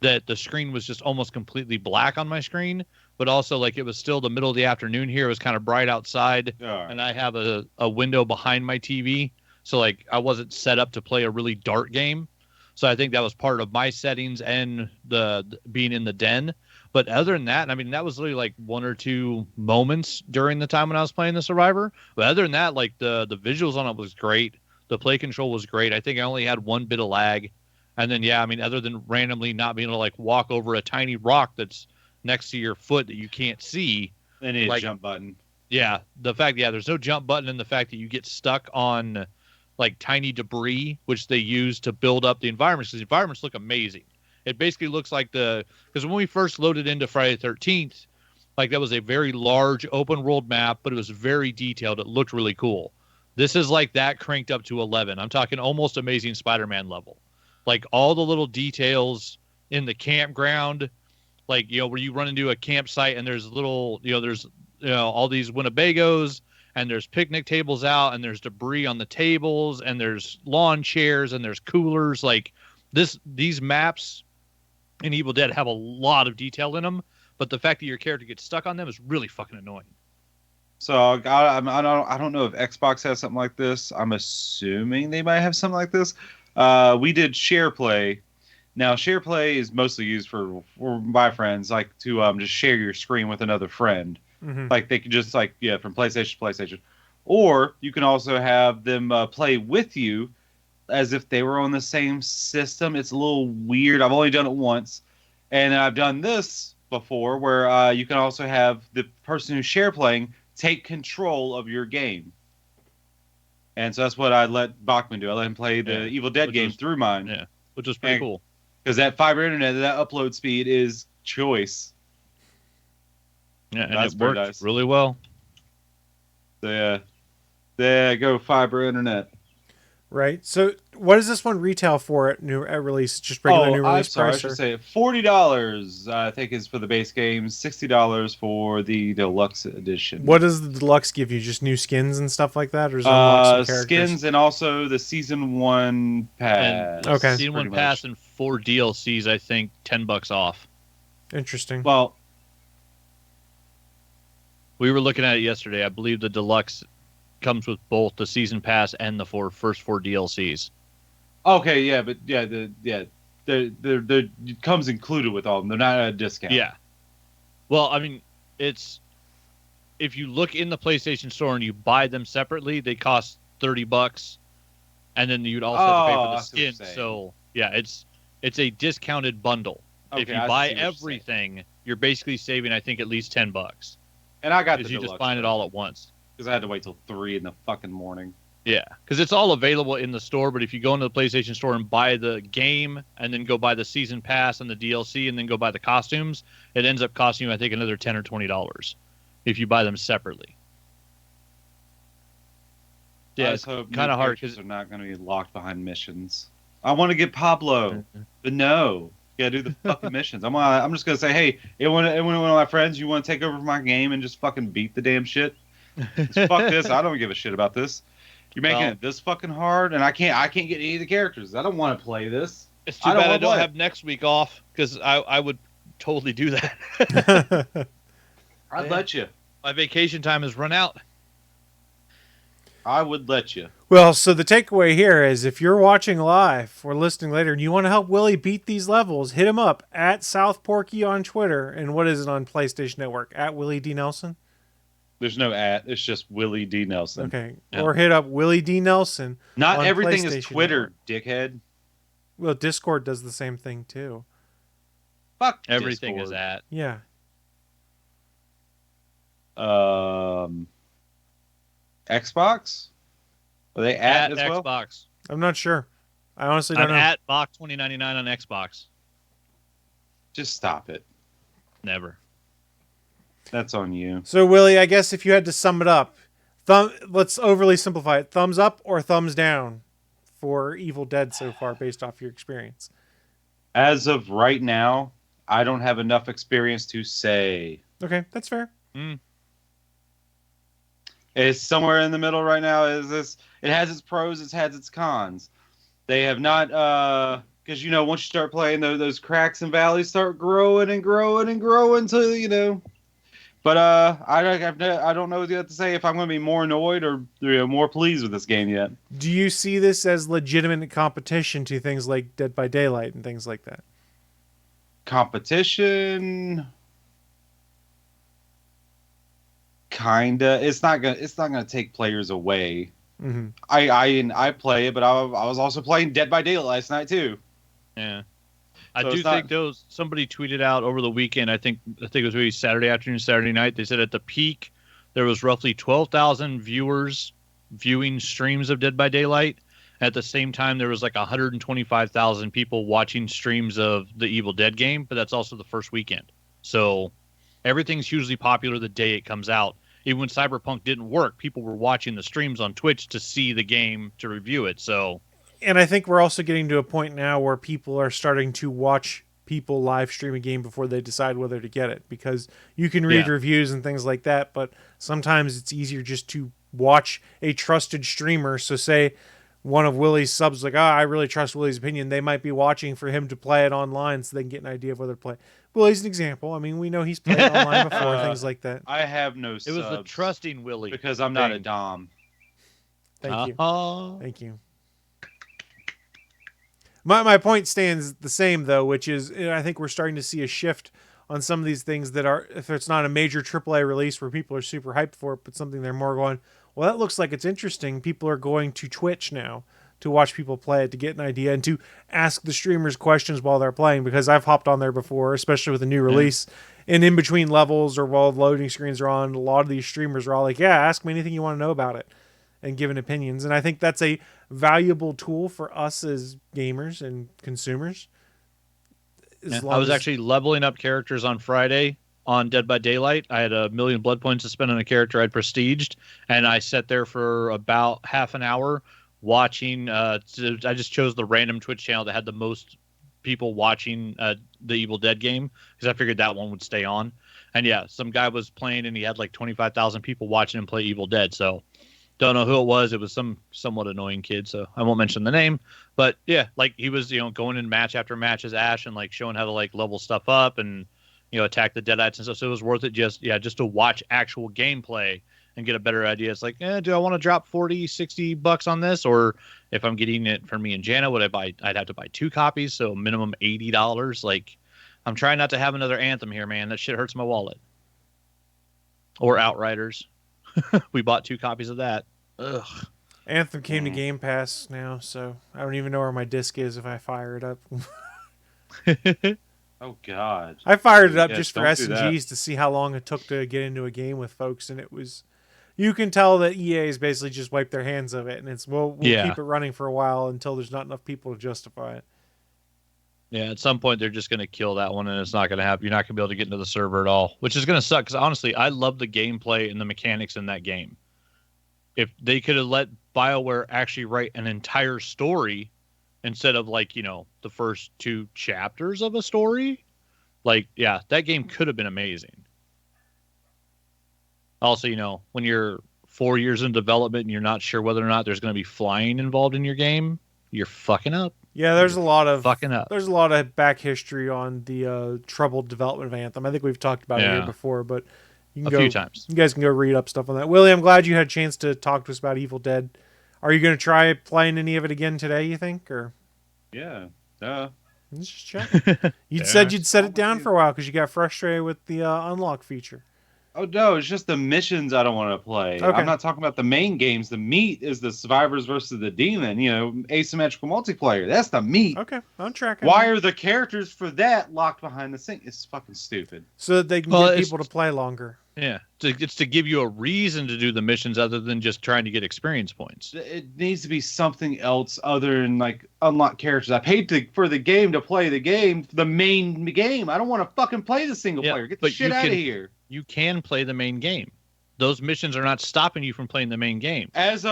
that the screen was just almost completely black on my screen. But also, like, it was still the middle of the afternoon here. It was kind of bright outside, and I have a window behind my TV. So, like, I wasn't set up to play a really dark game. So I think that was part of my settings and the being in the den. But other than that, I mean, that was literally like one or two moments during the time when I was playing the Survivor. But other than that, like the visuals on it was great. The play control was great. I think I only had one bit of lag. And then, yeah, I mean, other than randomly not being able to like walk over a tiny rock that's next to your foot that you can't see. And a like, jump button. Yeah, there's no jump button, and the fact that you get stuck on like tiny debris, which they use to build up the environments. The environments look amazing. It basically looks like because when we first loaded into Friday the 13th, like that was a very large open world map, but it was very detailed. It looked really cool. This is like that cranked up to 11. I'm talking almost Amazing Spider-Man level. Like all the little details in the campground, like, you know, where you run into a campsite and there's little, there's all these Winnebagos and there's picnic tables out and there's debris on the tables and there's lawn chairs and there's coolers. Like these maps in Evil Dead have a lot of detail in them, but the fact that your character gets stuck on them is really fucking annoying. So I don't know if Xbox has something like this. I'm assuming they might have something like this. We did share play. Now share play is mostly used for my friends, like to just share your screen with another friend. Mm-hmm. Like they can just from PlayStation to PlayStation, or you can also have them play with you as if they were on the same system. It's a little weird. I've only done it once, and I've done this before where you can also have the person who's share playing take control of your game. And so that's what I let Bachman do. I let him play the Evil Dead game through mine. Yeah, which was pretty cool. Because that fiber internet, that upload speed is choice. Yeah, and it worked really well. So, there go fiber internet. Right. So, what does this one retail for at release? Just regular new release price? I should say $40. I think is for the base game. $60 for the deluxe edition. What does the deluxe give you? Just new skins and stuff like that, or is it unlock some characters? Skins and also the season 1 pass. Okay. Season 1 pass and 4 DLCs. I think $10 off. Interesting. Well, we were looking at it yesterday. I believe the deluxe comes with both the season pass and the first 4 DLCs. Okay, yeah, but it comes included with all of them. They're not at a discount. Yeah. Well, I mean, it's if you look in the PlayStation Store and you buy them separately, they cost $30, and then you'd also have to pay for the skin. So yeah, it's a discounted bundle. Okay, if you buy everything, you're basically saving, I think, at least $10. And I got the you just find it all at once. Because I had to wait till 3 in the fucking morning. Yeah, because it's all available in the store, but if you go into the PlayStation Store and buy the game, and then go buy the season pass and the DLC, and then go buy the costumes, it ends up costing you, I think, another $10 or $20 if you buy them separately. Yeah, it's kind of hard because they're not going to be locked behind missions. I want to get Pablo, but no. Yeah, do the fucking missions. I'm just gonna say, hey, one of my friends, you want to take over my game and just fucking beat the damn shit? Fuck this. I don't give a shit about this. You're making it this fucking hard, and I can't get any of the characters. I don't want to play this. It's too bad I don't have next week off, because I would totally do that. I'd let you. My vacation time has run out. I would let you. Well, so the takeaway here is if you're watching live or listening later and you want to help Willie beat these levels, hit him up at South Porky on Twitter. And what is it on PlayStation Network? At Willie D. Nelson? There's no at. It's just Willie D. Nelson. Okay. Yeah. Or hit up Willie D. Nelson. Not everything is Twitter, dickhead. Well, Discord does the same thing too. Fuck Everything Discord. is at. Yeah. Xbox? Are they at as well? Xbox. I'm not sure. I honestly don't I'm know. at Bach 2099 on Xbox. Just stop it. Never. That's on you. So, Willie, I guess if you had to sum it up, let's overly simplify it. Thumbs up or thumbs down for Evil Dead so far, based off your experience? As of right now, I don't have enough experience to say. Okay, that's fair. It's somewhere in the middle right now. It has its pros, it has its cons. They have not, because once you start playing, those cracks and valleys start growing and growing and growing till. But I don't know what you have to say if I'm going to be more annoyed or more pleased with this game yet. Do you see this as legitimate competition to things like Dead by Daylight and things like that? Competition, kinda. It's not gonna take players away. Mm-hmm. I play it, but I was also playing Dead by Daylight last night too. Yeah. I So do it's not- think somebody tweeted out over the weekend, I think it was maybe Saturday afternoon, Saturday night, they said at the peak there was roughly 12,000 viewers viewing streams of Dead by Daylight. At the same time, there was like 125,000 people watching streams of the Evil Dead game, but that's also the first weekend. So everything's hugely popular the day it comes out. Even when Cyberpunk didn't work, people were watching the streams on Twitch to see the game, to review it. So, And I think we're also getting to a point now where people are starting to watch people live stream a game before they decide whether to get it, because you can read Yeah. reviews and things like that, but sometimes it's easier just to watch a trusted streamer. So say one of Willie's subs like, I really trust Willie's opinion. They might be watching for him to play it online so they can get an idea of whether to play. Willie's an example. I mean, we know he's played online before, things like that. I have no it was the subs trusting Willie. because I'm not a thing. dom. Thank you. Uh-huh. Thank you. My point stands the same, though, which is I think we're starting to see a shift on some of these things that are, if it's not a major AAA release where people are super hyped for it, but something they're more going, well, that looks like it's interesting. People are going to Twitch now to watch people play it, to get an idea, and to ask the streamers questions while they're playing, because I've hopped on there before, especially with a new release, and in between levels or while loading screens are on, a lot of these streamers are all like, yeah, ask me anything you want to know about it, and giving opinions. And I think that's a valuable tool for us as gamers and consumers. I was actually leveling up characters on Friday on Dead by Daylight. I had 1,000,000 blood points to spend on a character I'd prestiged, and I sat there for about half an hour watching. I just chose the random Twitch channel that had the most people watching the Evil Dead game, because I figured that one would stay on. And yeah, some guy was playing, and he had like 25,000 people watching him play Evil Dead. So don't know who it was. It was some somewhat annoying kid, so I won't mention the name. But yeah, like he was, going in match after match as Ash and like showing how to like level stuff up and attack the Deadites and stuff. So it was worth it just to watch actual gameplay and get a better idea. It's like, do I want to drop $40-$60 on this? Or if I'm getting it for me and Jana, I'd have to buy 2 copies, so minimum $80. Like, I'm trying not to have another Anthem here, man. That shit hurts my wallet. Or Outriders. We bought 2 copies of that. Ugh. Anthem came to Game Pass now, so I don't even know where my disc is if I fire it up. Oh God! I fired it up Yes, just for don't S do and that. Gs to see how long it took to get into a game with folks, and it was. You can tell that EA has basically just wiped their hands of it, and it's we'll Yeah. keep it running for a while until there's not enough people to justify it. Yeah, at some point they're just going to kill that one, and it's not going to happen. You're not going to be able to get into the server at all, which is going to suck, because honestly, I love the gameplay and the mechanics in that game. If they could have let BioWare actually write an entire story instead of like, the first 2 chapters of a story, like, yeah, that game could have been amazing. Also, when you're 4 years in development and you're not sure whether or not there's going to be flying involved in your game, you're fucking up. Yeah, there's a lot of Fucking up. There's a lot of back history on the troubled development of Anthem. I think we've talked about it here Yeah. before, but you can A go, few times. You guys can go read up stuff on that. Willie, I'm glad you had a chance to talk to us about Evil Dead. Are you going to try playing any of it again today, you think? Or Yeah. let's just check. You said you'd set it down for a while because you got frustrated with the unlock feature. Oh no, it's just the missions I don't want to play. Okay. I'm not talking about the main games. The meat is the survivors versus the demon. Asymmetrical multiplayer. That's the meat. Okay, I'm tracking. Why are the characters for that locked behind the sink? It's fucking stupid. So that they can get people to play longer. Yeah, it's to give you a reason to do the missions other than just trying to get experience points. It needs to be something else other than like unlock characters. I paid for the game to play the game, the main game. I don't want to fucking play the single player. Get the shit out of here. You can play the main game. Those missions are not stopping you from playing the main game. As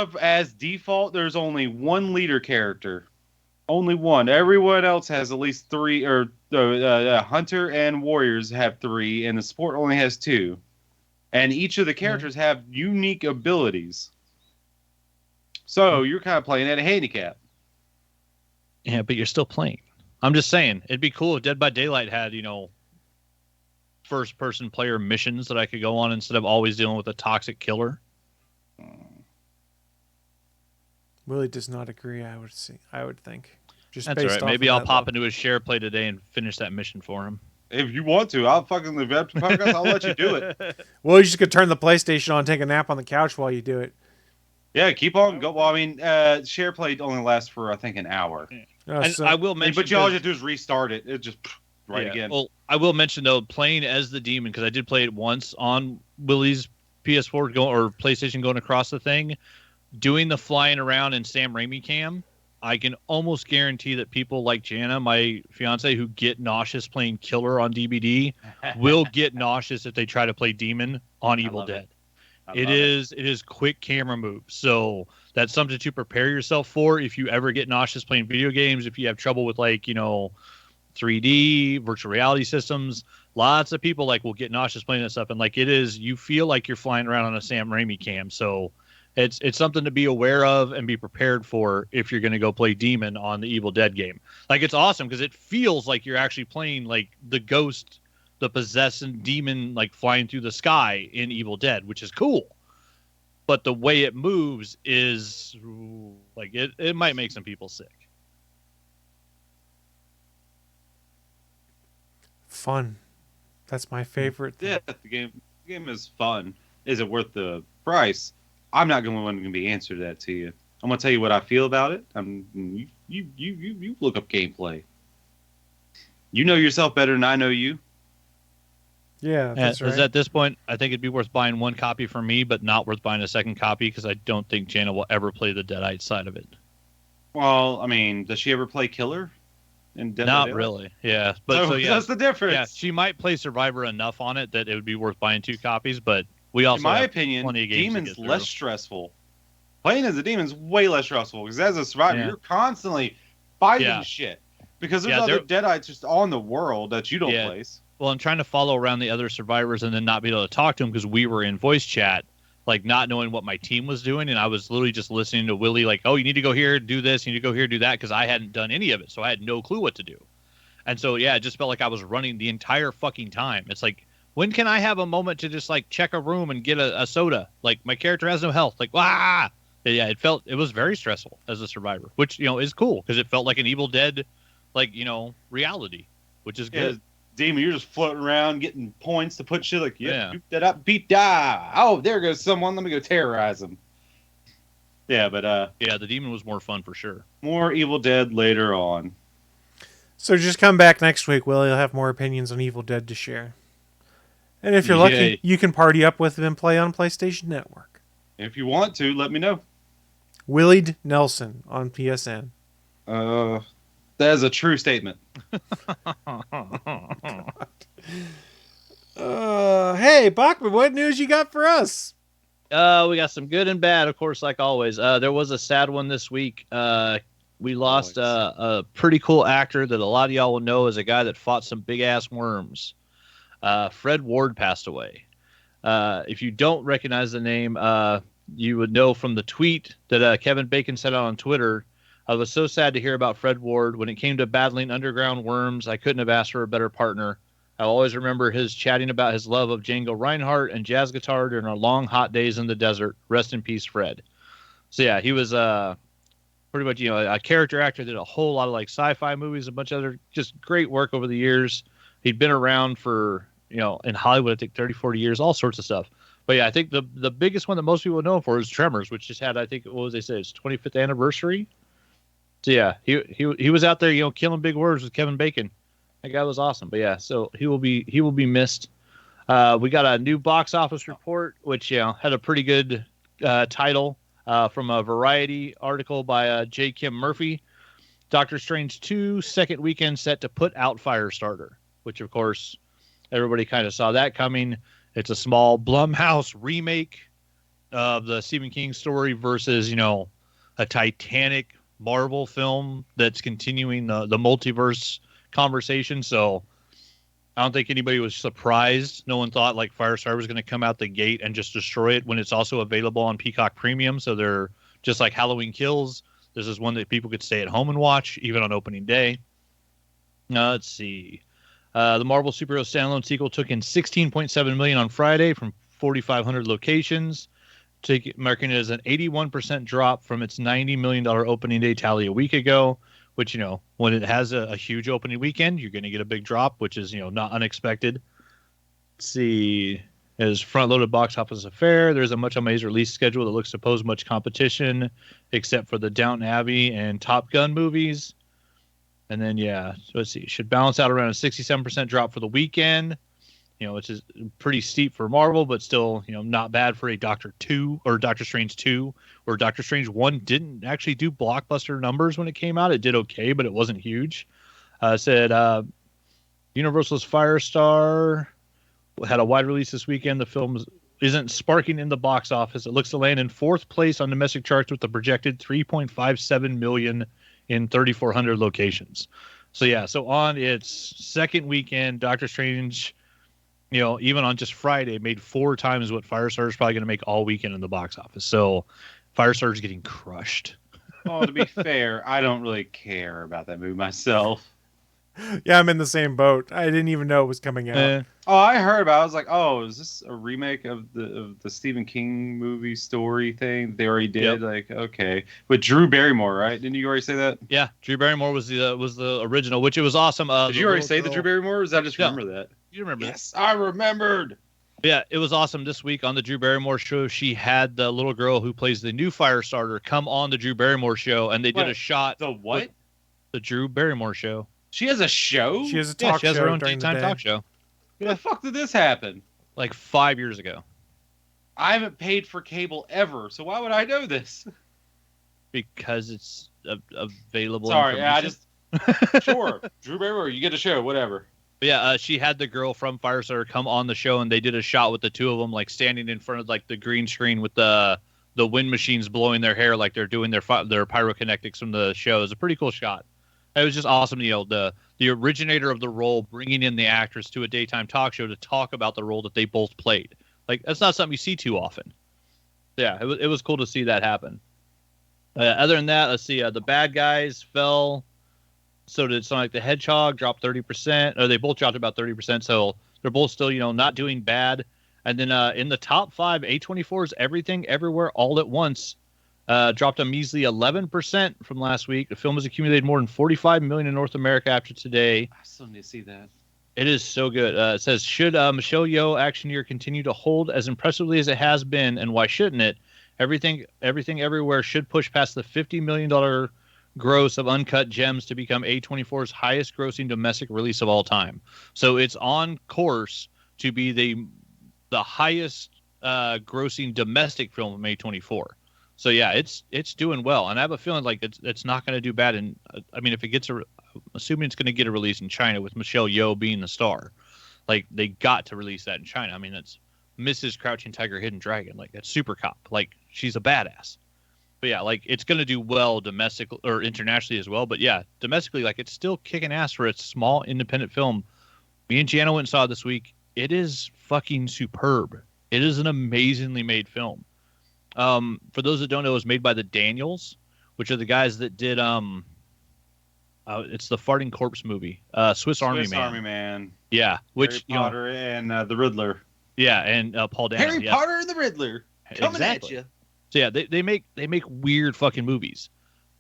default, there's only one leader character. Only one. Everyone else has at least 3, or Hunter and Warriors have 3, and the Sport only has 2. And each of the characters have unique abilities. So you're kind of playing at a handicap. Yeah, but you're still playing. I'm just saying, it'd be cool if Dead by Daylight had, first-person player missions that I could go on instead of always dealing with a toxic killer. Willie does not agree. I would think. Just That's based all right. off Maybe of I'll that pop look. into his share play today and finish that mission for him. If you want to, I'll fucking live after the podcast. I'll let you do it. Well, you just could turn the PlayStation on and take a nap on the couch while you do it. Yeah, keep on go. Well, I mean, share play only lasts for I think an hour. And I will mention, But you all you have to do is restart it. It just again. Well, I will mention though, playing as the demon, because I did play it once on Willie's PS4 or PlayStation going across the thing, doing the flying around in Sam Raimi cam. I can almost guarantee that people like Jana, my fiance, who get nauseous playing killer on DVD, will get nauseous if they try to play demon on Evil Dead. It is quick camera moves, so that's something to prepare yourself for if you ever get nauseous playing video games. If you have trouble with 3D virtual reality systems, lots of people will get nauseous playing that stuff, and you feel like you're flying around on a Sam Raimi cam. So it's something to be aware of and be prepared for if you're going to go play demon on the Evil Dead game. It's awesome because it feels like you're actually playing the ghost, the possessed demon flying through the sky in Evil Dead, which is cool. But the way it moves is it might make some people sick. Fun. That's my favorite thing. Yeah, the game is fun. Is it worth the price? I'm not going to be answer that to you. I'm going to tell you what I feel about it. You look up gameplay. You know yourself better than I know you. Yeah, that's right. At this point, I think it'd be worth buying one copy for me, but not worth buying a second copy because I don't think Jana will ever play the Deadite side of it. Well, I mean, does she ever play Killer? Not really. Yeah, but so that's the difference. Yeah, she might play Survivor enough on it that it would be worth buying 2 copies, but we also, in my opinion, Demon's less stressful. Playing as a Demon's way less stressful because as a Survivor, you're constantly fighting shit because there's other Deadites just on the world that you don't place. Well, I'm trying to follow around the other survivors and then not be able to talk to them because we were in voice chat, not knowing what my team was doing, and I was literally just listening to Willie, oh, you need to go here, do this, you need to go here, do that, because I hadn't done any of it, so I had no clue what to do. And so, it just felt like I was running the entire fucking time. It's when can I have a moment to just, check a room and get a soda? My character has no health. Yeah, it was very stressful as a survivor, which, is cool, because it felt like an Evil Dead, reality, which is good. Demon, you're just floating around getting points to put shit beat that up, beat die. Oh, there goes someone. Let me go terrorize them. Yeah, but the Demon was more fun for sure. More Evil Dead later on. So just come back next week, Willie. You'll have more opinions on Evil Dead to share. And if you're lucky, you can party up with him and play on PlayStation Network. If you want to, let me know. Willie Nelson on PSN. That is a true statement. Hey, Bachman, what news you got for us? We got some good and bad, of course, like always. There was a sad one this week. We lost a pretty cool actor that a lot of y'all will know as a guy that fought some big-ass worms. Fred Ward passed away. If you don't recognize the name, you would know from the tweet that Kevin Bacon sent out on Twitter. I was so sad to hear about Fred Ward. When it came to battling underground worms, I couldn't have asked for a better partner. I'll always remember his chatting about his love of Django Reinhardt and jazz guitar during our long, hot days in the desert. Rest in peace, Fred. So, yeah, he was pretty much, a character actor, did a whole lot of, sci-fi movies, a bunch of other just great work over the years. He'd been around for, in Hollywood, I think 30, 40 years, all sorts of stuff. But yeah, I think the biggest one that most people know him for is Tremors, which just had, I think, what was they say, its 25th anniversary. So yeah, he was out there, killing big words with Kevin Bacon. That guy was awesome. But yeah, so he will be missed. We got a new box office report, which had a pretty good title from a Variety article by J. Kim Murphy. Doctor Strange 2 second weekend set to put out Firestarter, which of course everybody kind of saw that coming. It's a small Blumhouse remake of the Stephen King story versus a Titanic Marvel film that's continuing the multiverse conversation. So I don't think anybody was surprised. No one thought like Firestarter was going to come out the gate and just destroy it when it's also available on Peacock Premium. So they're just like Halloween Kills. This is one that people could stay at home and watch, even on opening day. Let's see. The Marvel Superhero standalone sequel took in $16.7 million on Friday from 4,500 locations, marking it as an 81% drop from its $90 million opening day tally a week ago. Which, when it has a huge opening weekend, you're going to get a big drop, which is, not unexpected. Let's see. As front-loaded box office affair, there's a much amazed release schedule that looks to pose much competition, except for the Downton Abbey and Top Gun movies. And then, so let's see. Should balance out around a 67% drop for the weekend, which is pretty steep for Marvel, but still, not bad for a Doctor Strange 2, where Doctor Strange 1 didn't actually do blockbuster numbers when it came out. It did okay, but it wasn't huge. Said Universal's Firestar had a wide release this weekend. The film isn't sparking in the box office. It looks to land in fourth place on domestic charts with a projected $3.57 million in 3,400 locations. So on its second weekend, Doctor Strange, even on just Friday, made 4 times what Firestarter is probably going to make all weekend in the box office. So Firestarter is getting crushed. Oh, to be fair, I don't really care about that movie myself. Yeah, I'm in the same boat. I didn't even know it was coming out. Oh, I heard about it. I was like, oh, is this a remake of the Stephen King movie story thing they already did? Yep. Like, okay. With Drew Barrymore, right? Didn't you already say that? Yeah, Drew Barrymore was the original, which it was awesome. Did you already say the Drew Barrymore, or was I just remember that? You remember Yes, I remembered. Yeah, it was awesome. This week on the Drew Barrymore show, she had the little girl who plays the new Firestarter come on the Drew Barrymore show, and they did a shot. The what? The Drew Barrymore show. She has a show? She has a talk show. She has her own during daytime talk show. When the fuck did this happen? Like 5 years ago. I haven't paid for cable ever, so why would I know this? Because it's available. Sorry, I just... Sure, Drew Barrymore, you get a show, whatever. But yeah, she had the girl from Firestarter come on the show, and they did a shot with the two of them, like standing in front of like the green screen with the wind machines blowing their hair, like they're doing their pyrokinetics from the show. It was a pretty cool shot. It was just awesome. The originator of the role bringing in the actress to a daytime talk show to talk about the role that they both played. Like that's not something you see too often. Yeah, it was cool to see that happen. Other than that, let's see. The Bad Guys fell. So did Sonic the Hedgehog, dropped 30%. Or they both dropped about 30%. So they're both still, not doing bad. And then in the top 5, A24's Everything Everywhere All at Once dropped a measly 11% from last week. The film has accumulated more than $45 million in North America after today. I still need to see that. It is so good. It says, should Michelle Yeoh action year continue to hold as impressively as it has been, and why shouldn't it? Everything Everywhere should push past the $50 million gross of Uncut Gems to become A24's highest grossing domestic release of all time. So it's on course to be the highest grossing domestic film from A24. So yeah, it's doing well, and I have a feeling like it's not going to do bad. And I mean, if it gets assuming it's going to get a release in China with Michelle Yeoh being the star, like they got to release that in China. I mean, that's Mrs. Crouching Tiger, Hidden Dragon, like that's Super Cop, like she's a badass. But yeah, like it's going to do well domestically or internationally as well. But yeah, domestically, like it's still kicking ass for its small independent film. Me and Gianna went and saw it this week. It is fucking superb. It is an amazingly made film. For those that don't know, it was made by the Daniels, which are the guys that did it's the Farting Corpse movie, Swiss Army Man. Yeah, which Harry Potter and the Riddler. Yeah, and Paul Dano. Harry Potter and the Riddler coming at you. So yeah, they make weird fucking movies,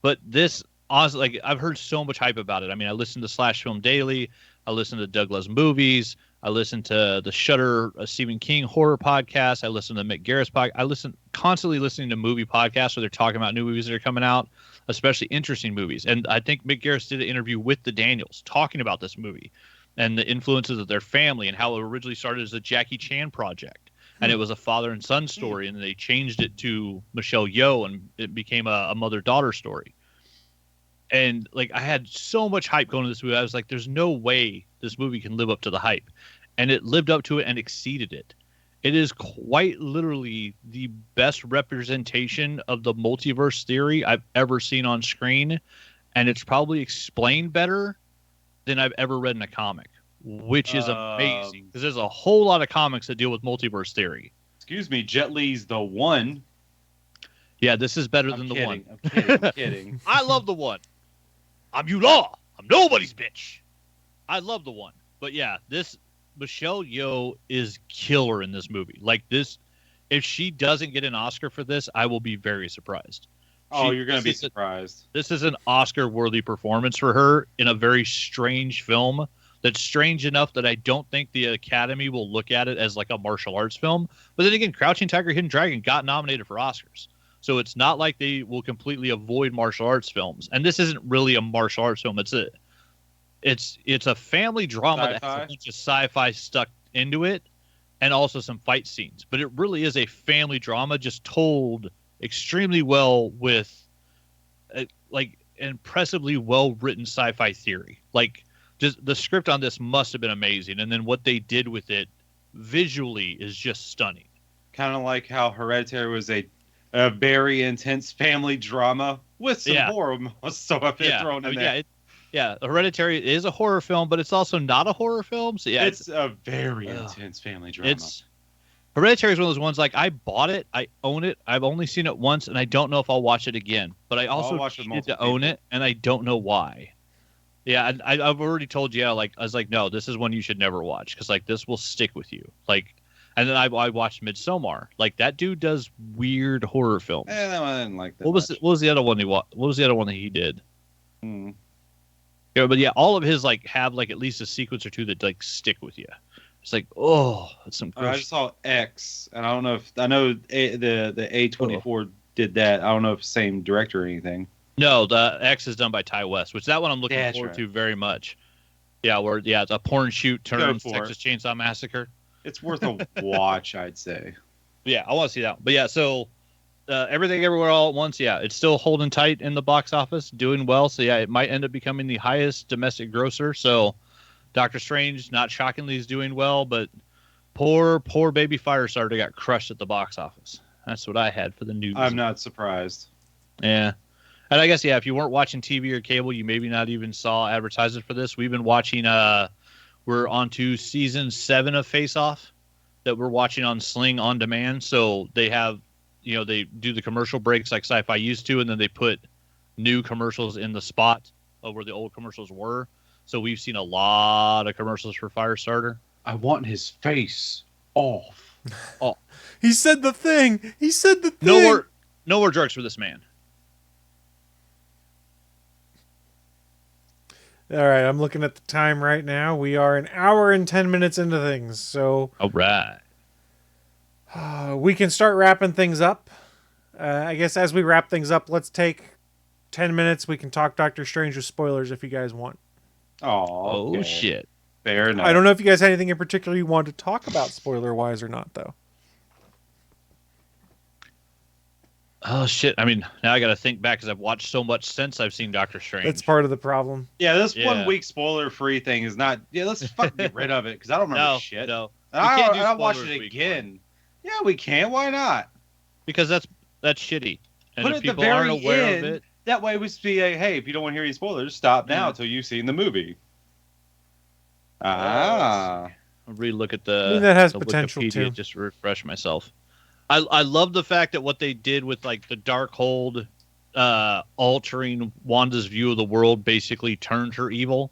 but this honestly, like I've heard so much hype about it. I mean, I listen to Slash Film Daily, I listen to Douglas Movies, I listen to the Shudder Stephen King horror podcast. I listen to Mick Garrett's podcast. Constantly listening to movie podcasts where they're talking about new movies that are coming out, especially interesting movies. And I think Mick Garrett did an interview with the Daniels talking about this movie and the influences of their family and how it originally started as a Jackie Chan project. And it was a father and son story, and they changed it to Michelle Yeoh, and it became a mother-daughter story. And like, I had so much hype going to this movie. I was like, there's no way this movie can live up to the hype. And it lived up to it and exceeded it. It is quite literally the best representation of the multiverse theory I've ever seen on screen. And it's probably explained better than I've ever read in a comic, which is amazing. Because there's a whole lot of comics that deal with multiverse theory. Excuse me, Jet Li's The One. Yeah, this is better than the one. I'm kidding. I love the one. I'm you law. I'm nobody's bitch. I love the one. But yeah, this Michelle Yeoh is killer in this movie. Like this, if she doesn't get an Oscar for this, I will be very surprised. You're going to be surprised. This is an Oscar-worthy performance for her in a very strange film that's strange enough that I don't think the Academy will look at it as like a martial arts film. But then again, Crouching Tiger, Hidden Dragon got nominated for Oscars. So it's not like they will completely avoid martial arts films. And this isn't really a martial arts film. It's a family drama that has a bunch of sci-fi stuck into it and also some fight scenes. But it really is a family drama just told extremely well with like impressively well-written sci-fi theory. Like just the script on this must have been amazing. And then what they did with it visually is just stunning. Kind of like how Hereditary was a very intense family drama with some horror stuff thrown in there. Hereditary is a horror film, but it's also not a horror film. So yeah, it's a very intense family drama. Hereditary is one of those ones, like, I bought it, I own it, I've only seen it once, and I don't know if I'll watch it again. But I also needed to own it, and I don't know why. Yeah, I've already told you, like, I was like, no, this is one you should never watch, because like this will stick with you. Like, and then I watched Midsommar. Like, that dude does weird horror films. That one I didn't like that. What was the other one What was the other one that he did? Yeah, but yeah, all of his like have like at least a sequence or two that like stick with you. It's like, oh, that's some. I just saw X, and I don't know if the A24 did that. I don't know if it's the same director or anything. No, the X is done by Ty West, which that one I'm looking forward to very much. Yeah, it's a porn shoot turns Texas Chainsaw Massacre. It's worth a watch, I'd say. Yeah, I want to see that one. But yeah, so Everything Everywhere All at Once, yeah, it's still holding tight in the box office, doing well. So yeah, it might end up becoming the highest domestic grosser. So Doctor Strange, not shockingly, is doing well, but poor baby Firestarter got crushed at the box office. That's what I had for the news. I'm not surprised. Yeah. And I guess, yeah, if you weren't watching TV or cable, you maybe not even saw advertisements for this. We've been watching, we're on to season 7 of Face Off that we're watching on Sling On Demand. So they have, they do the commercial breaks like Sci-Fi used to, and then they put new commercials in the spot of where the old commercials were. So we've seen a lot of commercials for Firestarter. I want his face off. Oh, he said the thing. No more drugs for this man. All right, I'm looking at the time right now. We are an hour and 10 minutes into things, so all right, we can start wrapping things up. I guess as we wrap things up, let's take 10 minutes. We can talk Doctor Strange with spoilers if you guys want. Oh, shit. Fair enough. I don't know if you guys had anything in particular you wanted to talk about spoiler-wise or not, though. Oh, shit. I mean, now I got to think back because I've watched so much since I've seen Doctor Strange. That's part of the problem. Yeah, this 1 week spoiler-free thing is not... Yeah, let's fucking get rid of it because I don't remember shit. No, I'll watch it again. Yeah, we can. Why not? Because that's shitty. And put if it at the people aren't very aware end. of it... That way we be like, hey, if you don't want to hear any spoilers, stop now until you've seen the movie. I'll relook at the that has the potential Wikipedia too. Just to refresh myself. I love the fact that what they did with like the Darkhold altering Wanda's view of the world basically turned her evil.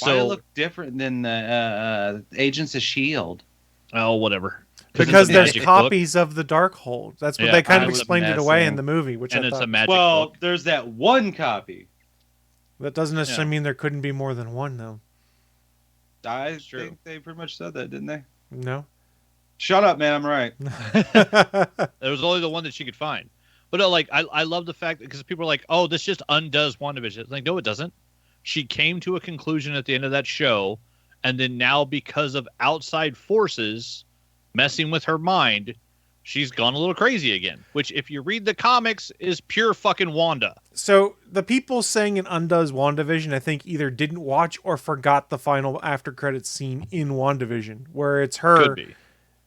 Why did it look different than the Agents of S.H.I.E.L.D.? Oh, whatever. Because there's copies of the Darkhold. That's what they kind of explained it away in the movie. Which and I it's thought, a magic book. There's that one copy. That doesn't necessarily mean there couldn't be more than one, though. I It's true. think they pretty much said that, didn't they? No. Shut up, man. I'm right. There was only the one that she could find. But no, like I love the fact that because people are like, oh, this just undoes WandaVision. It's like, no, it doesn't. She came to a conclusion at the end of that show, and then now because of outside forces messing with her mind, she's gone a little crazy again. Which, if you read the comics, is pure fucking Wanda. So the people saying it undoes WandaVision, I think, either didn't watch or forgot the final after credits scene in WandaVision, where it's her Could be.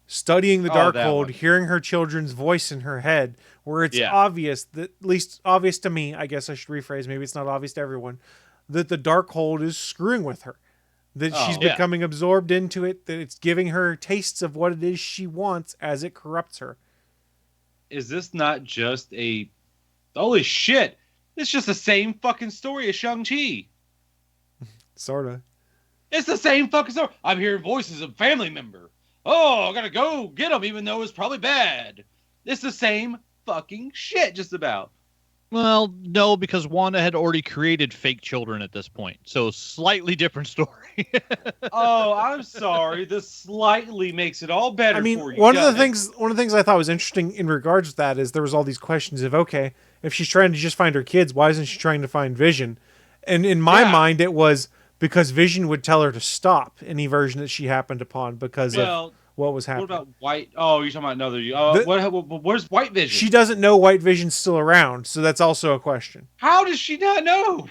studying the Oh, that Darkhold, one. hearing her children's voice in her head, where it's Yeah. obvious, that, at least obvious to me, I guess I should rephrase, maybe it's not obvious to everyone, that the Darkhold is screwing with her. That she's Yeah. becoming absorbed into it, that it's giving her tastes of what it is she wants as it corrupts her. Is this not just a... Holy shit! It's just the same fucking story as Shang-Chi. Sorta. It's the same fucking story. I'm hearing voices of family member. Oh, I gotta go get them, even though it's probably bad. It's the same fucking shit, just about. Well, no, because Wanda had already created fake children at this point. So slightly different story. Oh, I'm sorry. This slightly makes it all better I mean, for you. one of the doesn't it? things I thought was interesting in regards to that is there was all these questions of, okay, if she's trying to just find her kids, why isn't she trying to find Vision? And in my Yeah. mind, it was because Vision would tell her to stop any version that she happened upon because of Well, what was what happening. about White? Oh, you're talking about another... where's White Vision? She doesn't know White Vision's still around, so that's also a question. How does she not know?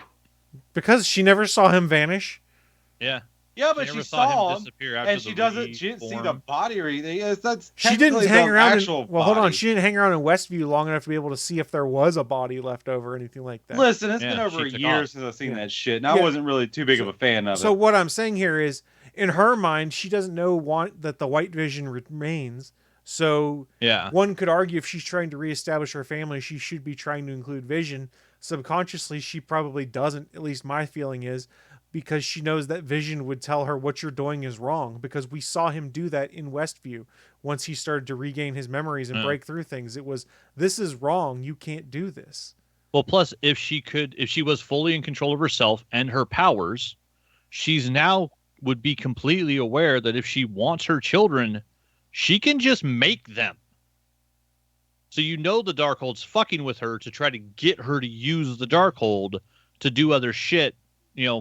Because she never saw him vanish. Yeah. Yeah, but she never saw him him, disappear after and the she doesn't. She didn't see the reform. body or anything. That's She didn't technically hang the around. actual Well, hold on. body. She didn't hang around in Westview long enough to be able to see if there was a body left over or anything like that. Listen, it's been Yeah, over a she took year off. since I've seen Yeah. that shit, and I Yeah. wasn't really too big of a fan of So it. what I'm saying here is, in her mind, she doesn't know that the White Vision remains. So Yeah. one could argue if she's trying to reestablish her family, she should be trying to include Vision. Subconsciously, she probably doesn't. At least my feeling is, because she knows that Vision would tell her what you're doing is wrong. Because we saw him do that in Westview once he started to regain his memories and Yeah. break through things. It was, this is wrong. You can't do this. Well, plus, if she was fully in control of herself and her powers, she's now would be completely aware that if she wants her children, she can just make them. So the Darkhold's fucking with her to try to get her to use the Darkhold to do other shit,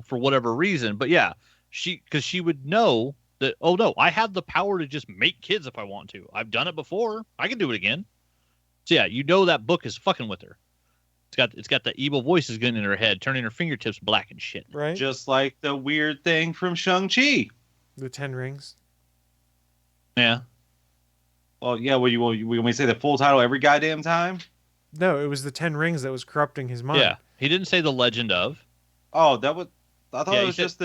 for whatever reason. But yeah, because she would know that, oh no, I have the power to just make kids if I want to. I've done it before. I can do it again. So yeah, that book is fucking with her. It's got the evil voices getting in her head, turning her fingertips black and shit. Right? Just like the weird thing from Shang-Chi. The 10 Rings. Yeah. Well, yeah, when we say the full title every goddamn time? No, it was the 10 Rings that was corrupting his mind. Yeah. He didn't say the legend of. Oh, that was... I thought Yeah, it he was said- just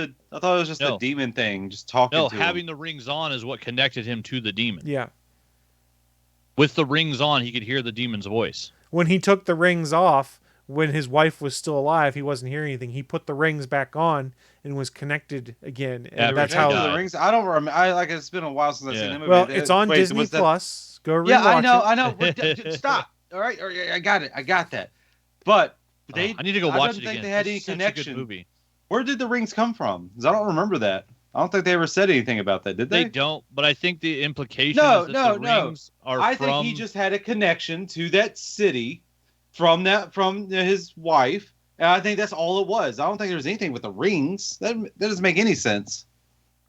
the No. demon thing, just talking No, to having him. the rings on is what connected him to the demon. Yeah. With the rings on, he could hear the demon's voice. When he took the rings off, when his wife was still alive, he wasn't hearing anything. He put the rings back on and was connected again. And Yeah, that's Connected how. to the rings. I don't remember. It's been a while since I've Yeah. seen the movie. Well, it's on Wait, Disney was that- Plus. Go rewatch Yeah, I it. know. Stop. All right, I got it. I got that. But they, I need to go I watch don't it think again. they had It's any such a good connection. movie. Where did the rings come from? 'Cause I don't remember that. I don't think they ever said anything about that, did They they? don't, but I think the implication No, is that no, the no. rings are I from... think he just had a connection to that city from his wife, and I think that's all it was. I don't think there was anything with the rings. That doesn't make any sense.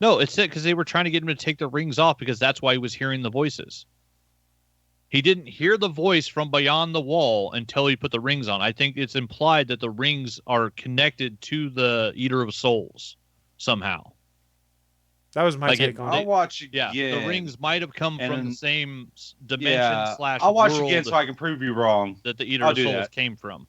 No, it's it because they were trying to get him to take the rings off because that's why he was hearing the voices. He didn't hear the voice from beyond the wall until he put the rings on. I think it's implied that the rings are connected to the Eater of Souls somehow. That was my Like take on I'll it. watch Yeah, again. the rings might have come from And- the same dimension Yeah, slash I'll watch world again so I can prove you wrong. that the Eater I'll of do Souls that. came from.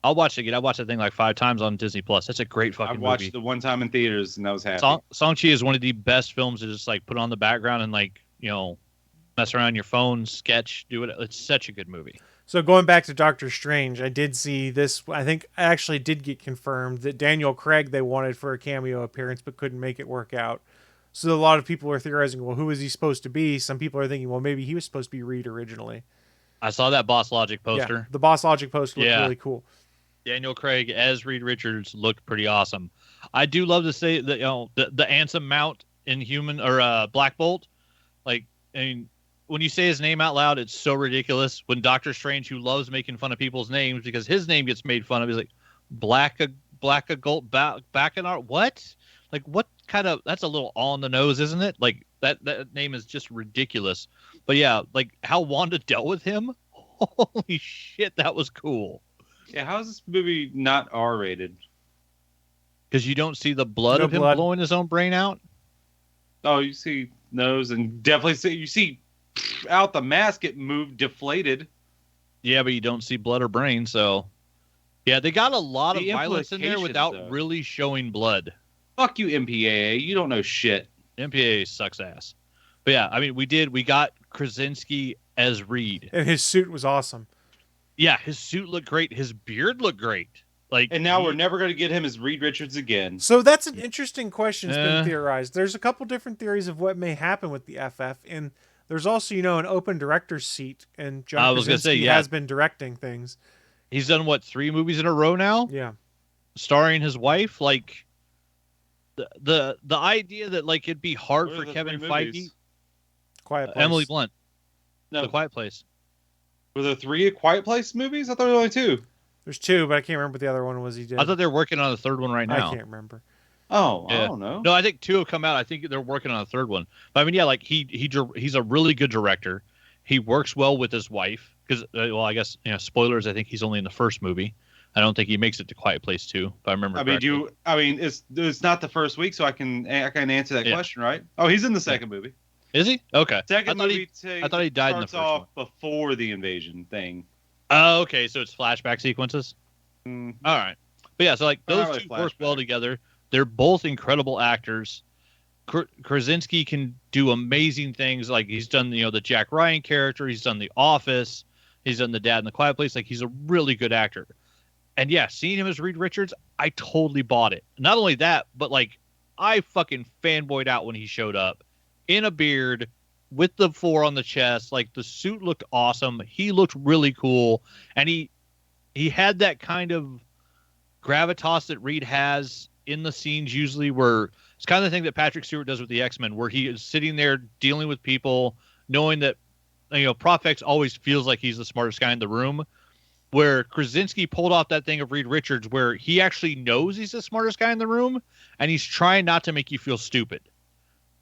I'll watch it again. I watched that thing like 5 times on Disney Plus. That's a great I fucking watched movie. it one time in theaters and I was happy. Shang-Chi is one of the best films to just like put on the background and like, mess around your phone, sketch, do it. It's such a good movie. So going back to Doctor Strange, I did see this. I think I actually did get confirmed that Daniel Craig they wanted for a cameo appearance but couldn't make it work out. So a lot of people are theorizing, well, who is he supposed to be? Some people are thinking, well, maybe he was supposed to be Reed originally. I saw that Boss Logic poster. Yeah, the Boss Logic poster looked Yeah. really cool. Daniel Craig as Reed Richards looked pretty awesome. I do love to say that the Ansem Mount in Human or Black Bolt, like, I mean, when you say his name out loud, it's so ridiculous. When Doctor Strange, who loves making fun of people's names because his name gets made fun of, he's like Black a Gold back in our what? Like what kind of? That's a little on the nose, isn't it? Like that name is just ridiculous. But yeah, like how Wanda dealt with him. Holy shit, that was cool. Yeah, how is this movie not R-rated? Because you don't see the blood No of him blood. blowing his own brain out. Oh, you see nose and definitely you see out the mask get moved, deflated. Yeah, but you don't see blood or brain, so yeah, they got a lot of The violence in there implications, without though. really showing blood. Fuck you, MPAA. You don't know shit. MPA sucks ass. But yeah, I mean, we got Krasinski as Reed. And his suit was awesome. Yeah, his suit looked great. His beard looked great. Like, And now we're never going to get him as Reed Richards again. So that's an interesting question that's been theorized. There's a couple different theories of what may happen with the FF, and there's also, an open director's seat, and John I was gonna Krasinski say, yeah. has been directing things. he's done what 3 movies in a row now, Yeah. starring his wife. Like the idea that like it'd be hard What for are the Kevin 3 Feige, movies? Quiet Place. Emily Blunt, No, The Quiet Place. were there 3 Quiet Place movies? I thought there were only 2. There's 2, but I can't remember what the other one was he did. I thought they were working on the 3rd one right now. I can't remember. Oh, Yeah. I don't know. No, I think 2 have come out. I think they're working on a 3rd one. But I mean, yeah, like he's a really good director. He works well with his wife because, well, I guess spoilers. I think he's only in the 1st movie. I don't think he makes it to Quiet Place 2. If I remember. correctly. It's not the first week, so I can answer that question, right? Oh, he's in the second movie. Is he? Okay. Second I thought movie. I thought he died in the starts first off before the invasion thing. Oh, okay. So it's flashback sequences. Mm. All right. But yeah, so like Not those really two work well flashback. together. They're both incredible actors. Krasinski can do amazing things. Like he's done, the Jack Ryan character. He's done The Office. He's done The Dad in the Quiet Place. Like he's a really good actor. And yeah, seeing him as Reed Richards, I totally bought it. Not only that, but like I fucking fanboyed out when he showed up in a beard with the 4 on the chest. Like the suit looked awesome. He looked really cool. And he had that kind of gravitas that Reed has in the scenes usually, where it's kind of the thing that Patrick Stewart does with the X-Men, where he is sitting there dealing with people, knowing that, Prof X always feels like he's the smartest guy in the room, where Krasinski pulled off that thing of Reed Richards, where he actually knows he's the smartest guy in the room, and he's trying not to make you feel stupid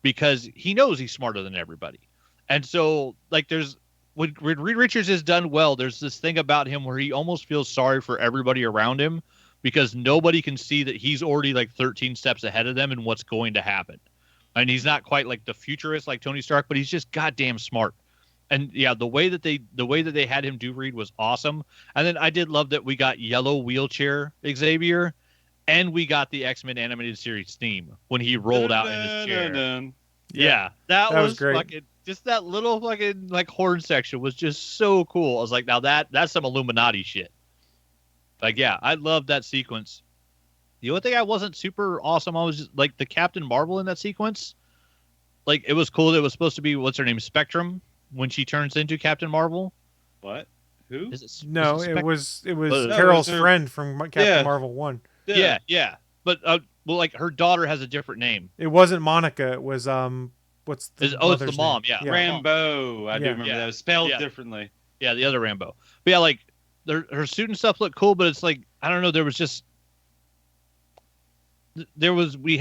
because he knows he's smarter than everybody. And so, like, when Reed Richards is done well, there's this thing about him where he almost feels sorry for everybody around him because nobody can see that he's already like 13 steps ahead of them and what's going to happen. And he's not quite like the futurist like Tony Stark, but he's just goddamn smart. And yeah, the way that they had him do Reed was awesome. And then I did love that we got yellow wheelchair Xavier, and we got the X-Men animated series theme when he rolled out in his chair. Yeah, that was great. Fucking, just that little fucking like horn section was just so cool. I was like, now that's some Illuminati shit. Like, yeah, I love that sequence. The only thing I wasn't super awesome on was just, like the Captain Marvel in that sequence. Like, it was cool that it was supposed to be, what's her name, Spectrum, when she turns into Captain Marvel. What? Who? No, is it was No, Carol's it was her- friend from Captain Yeah. Marvel 1. Yeah. But well, like her daughter has a different name. It wasn't Monica. It was what's the It's the mother's mom. name? Yeah. Rambo. I do Yeah. remember Yeah. that. It was spelled Yeah. differently. Yeah, the other Rambo. But yeah, like her suit and stuff looked cool, but it's like, I don't know, we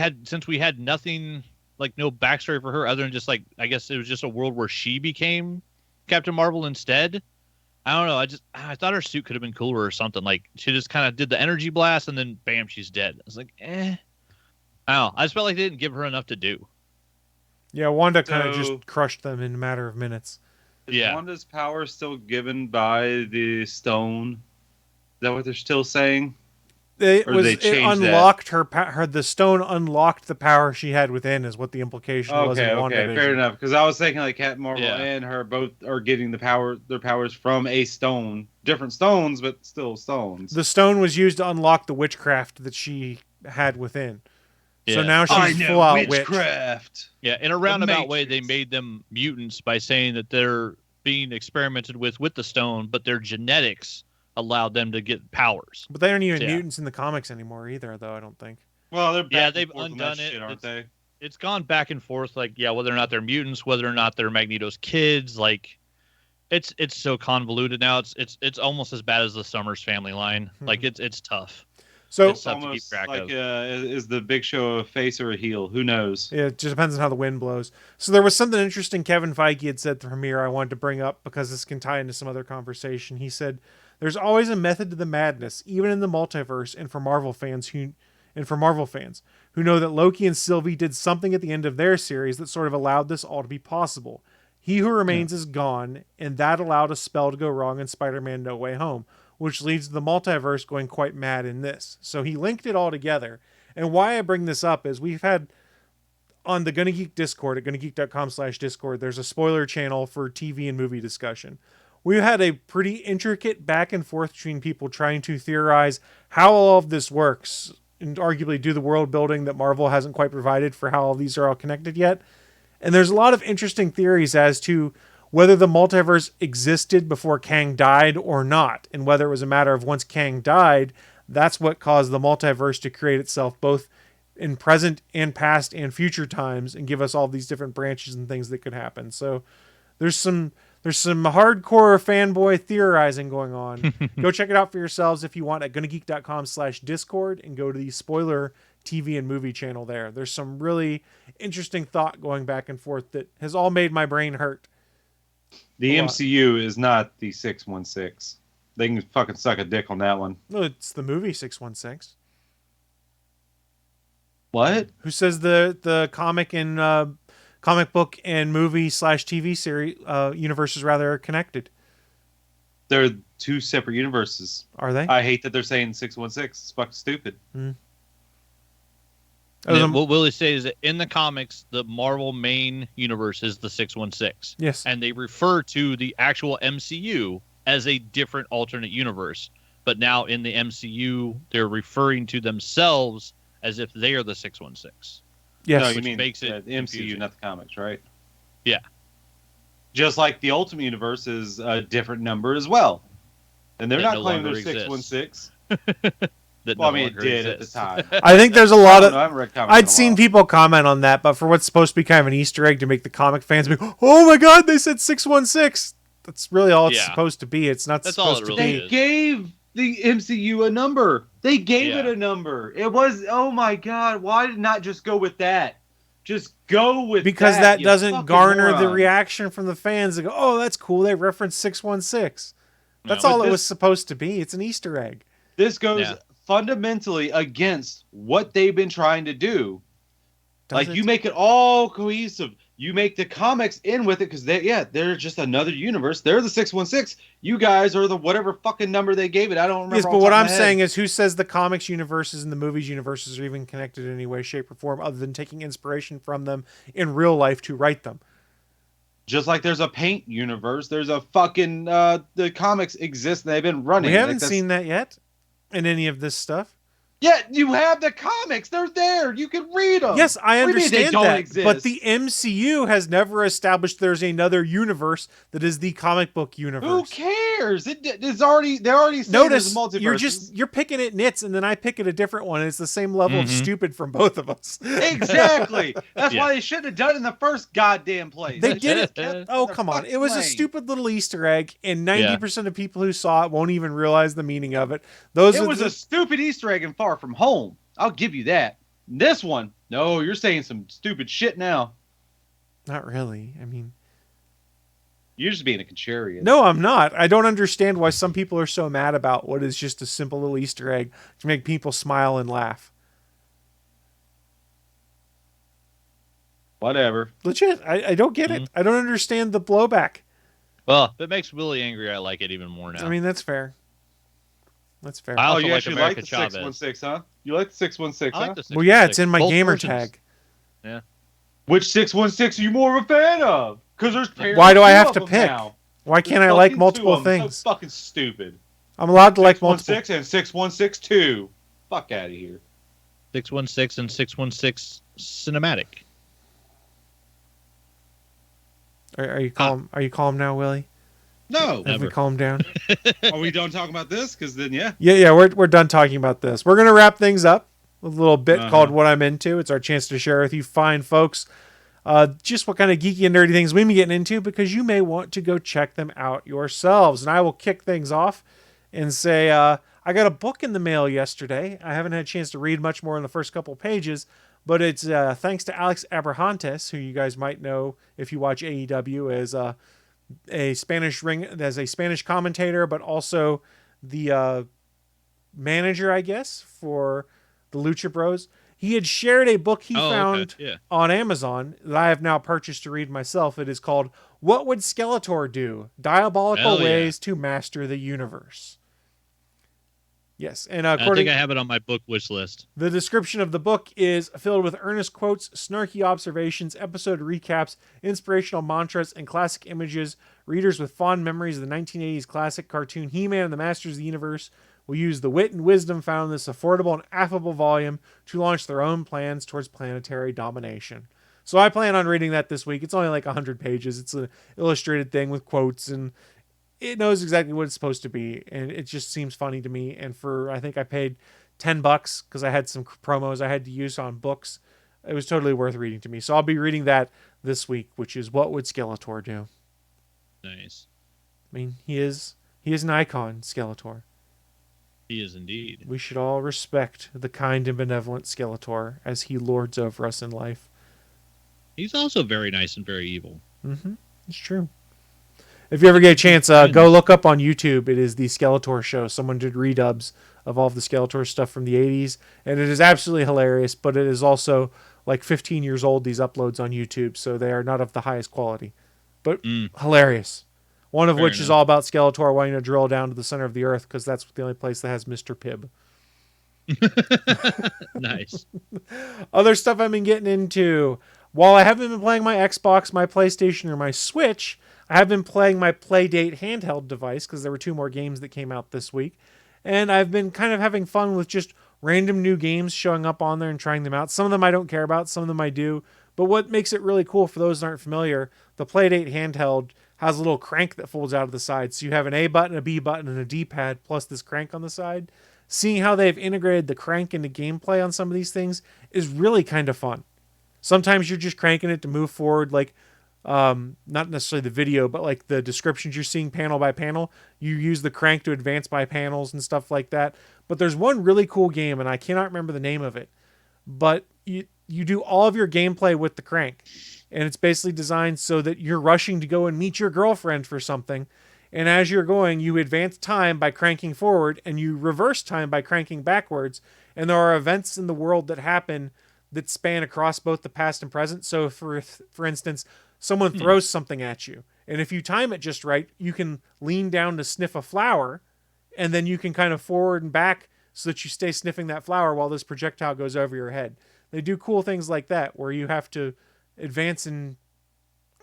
had nothing, like no backstory for her other than just like, I guess it was just a world where she became Captain Marvel instead. I don't know. I thought her suit could have been cooler or something. Like she just kind of did the energy blast and then bam, she's dead. I was like, I don't know. I just felt like they didn't give her enough to do. Yeah, Wanda kind of So- just crushed them in a matter of minutes. Is Yeah. Wanda's power still given by the stone? Is that what they're still saying? It Or did they it change that? unlocked her the stone unlocked the power she had within is what the implication was in WandaVision. Fair enough. Because I was thinking like Captain Marvel Yeah. and her both are getting their powers from a stone, different stones, but still stones. The stone was used to unlock the witchcraft that she had within. So Yeah. now she's full out witch. witchcraft. Yeah, in a roundabout way, they Matrix. made them mutants by saying that they're being experimented with the stone, but their genetics allowed them to get powers. But they aren't even Yeah. mutants in the comics anymore either, though, I don't think. Well, they're back Yeah, and they've forth on undone that it. shit, aren't they? It's gone back and forth. Like, yeah, whether or not they're mutants, whether or not they're Magneto's kids. Like, it's so convoluted now. It's almost as bad as the Summers family line. Like, it's tough. So It's tough to keep Almost track like of. is the Big Show a face or a heel? Who knows? yeah, it just depends on how the wind blows. So there was something interesting Kevin Feige had said at the premiere I wanted to bring up because this can tie into some other conversation. He said, "There's always a method to the madness, even in the multiverse, and for Marvel fans who know that Loki and Sylvie did something at the end of their series that sort of allowed this all to be possible. He Who Remains is gone, and that allowed a spell to go wrong in Spider-Man No Way Home, which leads to the multiverse going quite mad in this." So he linked it all together. And why I bring this up is we've had on the Gonna Geek Discord at gonnageek.com/Discord, there's a spoiler channel for TV and movie discussion. We've had a pretty intricate back and forth between people trying to theorize how all of this works and arguably do the world building that Marvel hasn't quite provided for how all these are all connected yet. And there's a lot of interesting theories as to whether the multiverse existed before Kang died or not, and whether it was a matter of once Kang died, that's what caused the multiverse to create itself both in present and past and future times and give us all these different branches and things that could happen. So there's some hardcore fanboy theorizing going on. Go check it out for yourselves if you want at gonnageek.com/Discord and go to the spoiler TV and movie channel there. There's some really interesting thought going back and forth that has all made my brain hurt. The MCU is not the 616. They can fucking suck a dick on that one. No, it's the movie 616. What? Who says the comic and comic book and movie /TV series universes rather are connected? They're two separate universes. Are they? I hate that they're saying 616. It's fucking stupid. What Willie says is that in the comics, the Marvel main universe is the 616. Yes. And they refer to the actual MCU as a different alternate universe. But now in the MCU, they're referring to themselves as if they are the 616. Yes. No, you Which mean makes it the MCU, confusing. not the comics, right? Yeah. Just like the Ultimate Universe is a different number as well. And they're That not no claiming longer they're exists. 616. That Well, no I mean, it longer did exists. at the time. I think there's a I lot don't know, I of... haven't read comics in I'd a seen while. people comment on that, but for what's supposed to be kind of an Easter egg to make the comic fans be, oh my god, they said 616. That's really all it's Yeah. supposed to be. It's not That's all supposed it to really be. is. They gave the MCU a number. They gave Yeah. it a number. It was, oh my god, why did not just go with that? Just go with Because that, that you doesn't fucking garner the moron. reaction from the fans. They go, oh, that's cool. They referenced 616. That's No. all But it this- was supposed to be. It's an Easter egg. This goes Yeah. fundamentally against what they've been trying to do. Does Like, it? you make it all cohesive. You make the comics in with it because they're just another universe. They're the 616. You guys are the whatever fucking number they gave it. I don't remember. Yes, off but the what top I'm of my saying head. is who says the comics universes and the movies universes are even connected in any way, shape, or form other than taking inspiration from them in real life to write them? Just like there's a paint universe, there's a fucking the comics exist and they've been running. We haven't Like, that's- seen that yet in any of this stuff. Yeah, you have the comics. They're there. You can read them. Yes, I What do you mean they understand don't that, exist? but the MCU has never established there's another universe that is the comic book universe. Who cares? It's already they're already saying Notice there's multiverses. you're picking at nits, and then I pick at a different one. And it's the same level of Mhm. stupid from both of us. Exactly. That's Yeah. why they shouldn't have done it in the first goddamn place. They They did it. should've kept it Oh, in the come on. fucking It was a lane. stupid little Easter egg, and 90% of people who saw it won't even realize the meaning of it. Those It are was the, a stupid Easter egg in Far From Home. I'll give you that. This one, no, you're saying some stupid shit now. not really. I mean, You're just being a contrarian. no, I'm not. I don't understand why some people are so mad about what is just a simple little Easter egg to make people smile and laugh. Whatever. Legit, I don't get it. I don't understand the blowback. Well, if it makes Willie angry, I like it even more now. I mean, that's fair. That's fair. I Oh, also you like actually America like the Chavez. 616, huh? You like the 616, I huh? like the Well, yeah, it's 616. in my Both gamer versions. tag. Yeah. Which 616 are you more of a fan of? Because there's Why do I two have of to them pick? now. Why can't There's I like fucking multiple two of them. things? So fucking stupid. I'm allowed to like multiple. 616 and 6162. Fuck out of here. 616 and 616 cinematic. Are you calm? Are you calm now, Willie? No. Have we Never. calmed down? Are we done talking about this? Because then, yeah. Yeah, we're done talking about this. We're gonna wrap things up. a little bit called What I'm Into. It's our chance to share with you fine folks just what kind of geeky and nerdy things we've been getting into, because you may want to go check them out yourselves. And I will kick things off and say I got a book in the mail yesterday. I haven't had a chance to read much more in the first couple pages, but it's thanks to Alex Abrahantes, who you guys might know if you watch AEW as a Spanish commentator, but also the manager, I guess, for the Lucha Bros. He had shared a book he found on Amazon that I have now purchased to read myself. It is called What Would Skeletor Do? Diabolical Ways to Master the Universe. Yes, and I think I have it on my book wish list. The description of the book is filled with earnest quotes, snarky observations, episode recaps, inspirational mantras, and classic images. Readers with fond memories of the 1980s classic cartoon He-Man and the Masters of the Universe will use the wit and wisdom found in this affordable and affable volume to launch their own plans towards planetary domination. So I plan on reading that this week. It's only like 100 pages. It's an illustrated thing with quotes, and it knows exactly what it's supposed to be, and it just seems funny to me. And I think I paid $10 because I had some promos I had to use on books. It was totally worth reading to me. So I'll be reading that this week, which is What Would Skeletor Do? Nice. I mean, he is an icon, Skeletor. He is indeed. We should all respect the kind and benevolent Skeletor as he lords over us in life. He's also very nice and very evil. Mm-hmm. It's true. If you ever get a chance, go look up on YouTube. It is the Skeletor Show. Someone did redubs of all of the Skeletor stuff from the 80s, and it is absolutely hilarious, but it is also like 15 years old, these uploads on YouTube, so they are not of the highest quality. But hilarious. One of which is all about Skeletor wanting to drill down to the center of the earth, because that's the only place that has Mr. Pibb. Nice. Other stuff I've been getting into. While I haven't been playing my Xbox, my PlayStation, or my Switch, I have been playing my Playdate handheld device, because there were 2 more games that came out this week. And I've been kind of having fun with just random new games showing up on there and trying them out. Some of them I don't care about, some of them I do. But what makes it really cool, for those that aren't familiar, the Playdate handheld has a little crank that folds out of the side. So you have an A button, a B button, and a D-pad, plus this crank on the side. Seeing how they've integrated the crank into gameplay on some of these things is really kind of fun. Sometimes you're just cranking it to move forward, like not necessarily the video, but like the descriptions you're seeing panel by panel. You use the crank to advance by panels and stuff like that. But there's one really cool game, and I cannot remember the name of it, but you do all of your gameplay with the crank. And it's basically designed so that you're rushing to go and meet your girlfriend for something. And as you're going, you advance time by cranking forward, and you reverse time by cranking backwards. And there are events in the world that happen that span across both the past and present. So for instance, someone throws something at you, and if you time it just right, you can lean down to sniff a flower, and then you can kind of forward and back so that you stay sniffing that flower while this projectile goes over your head. They do cool things like that, where you have to advance and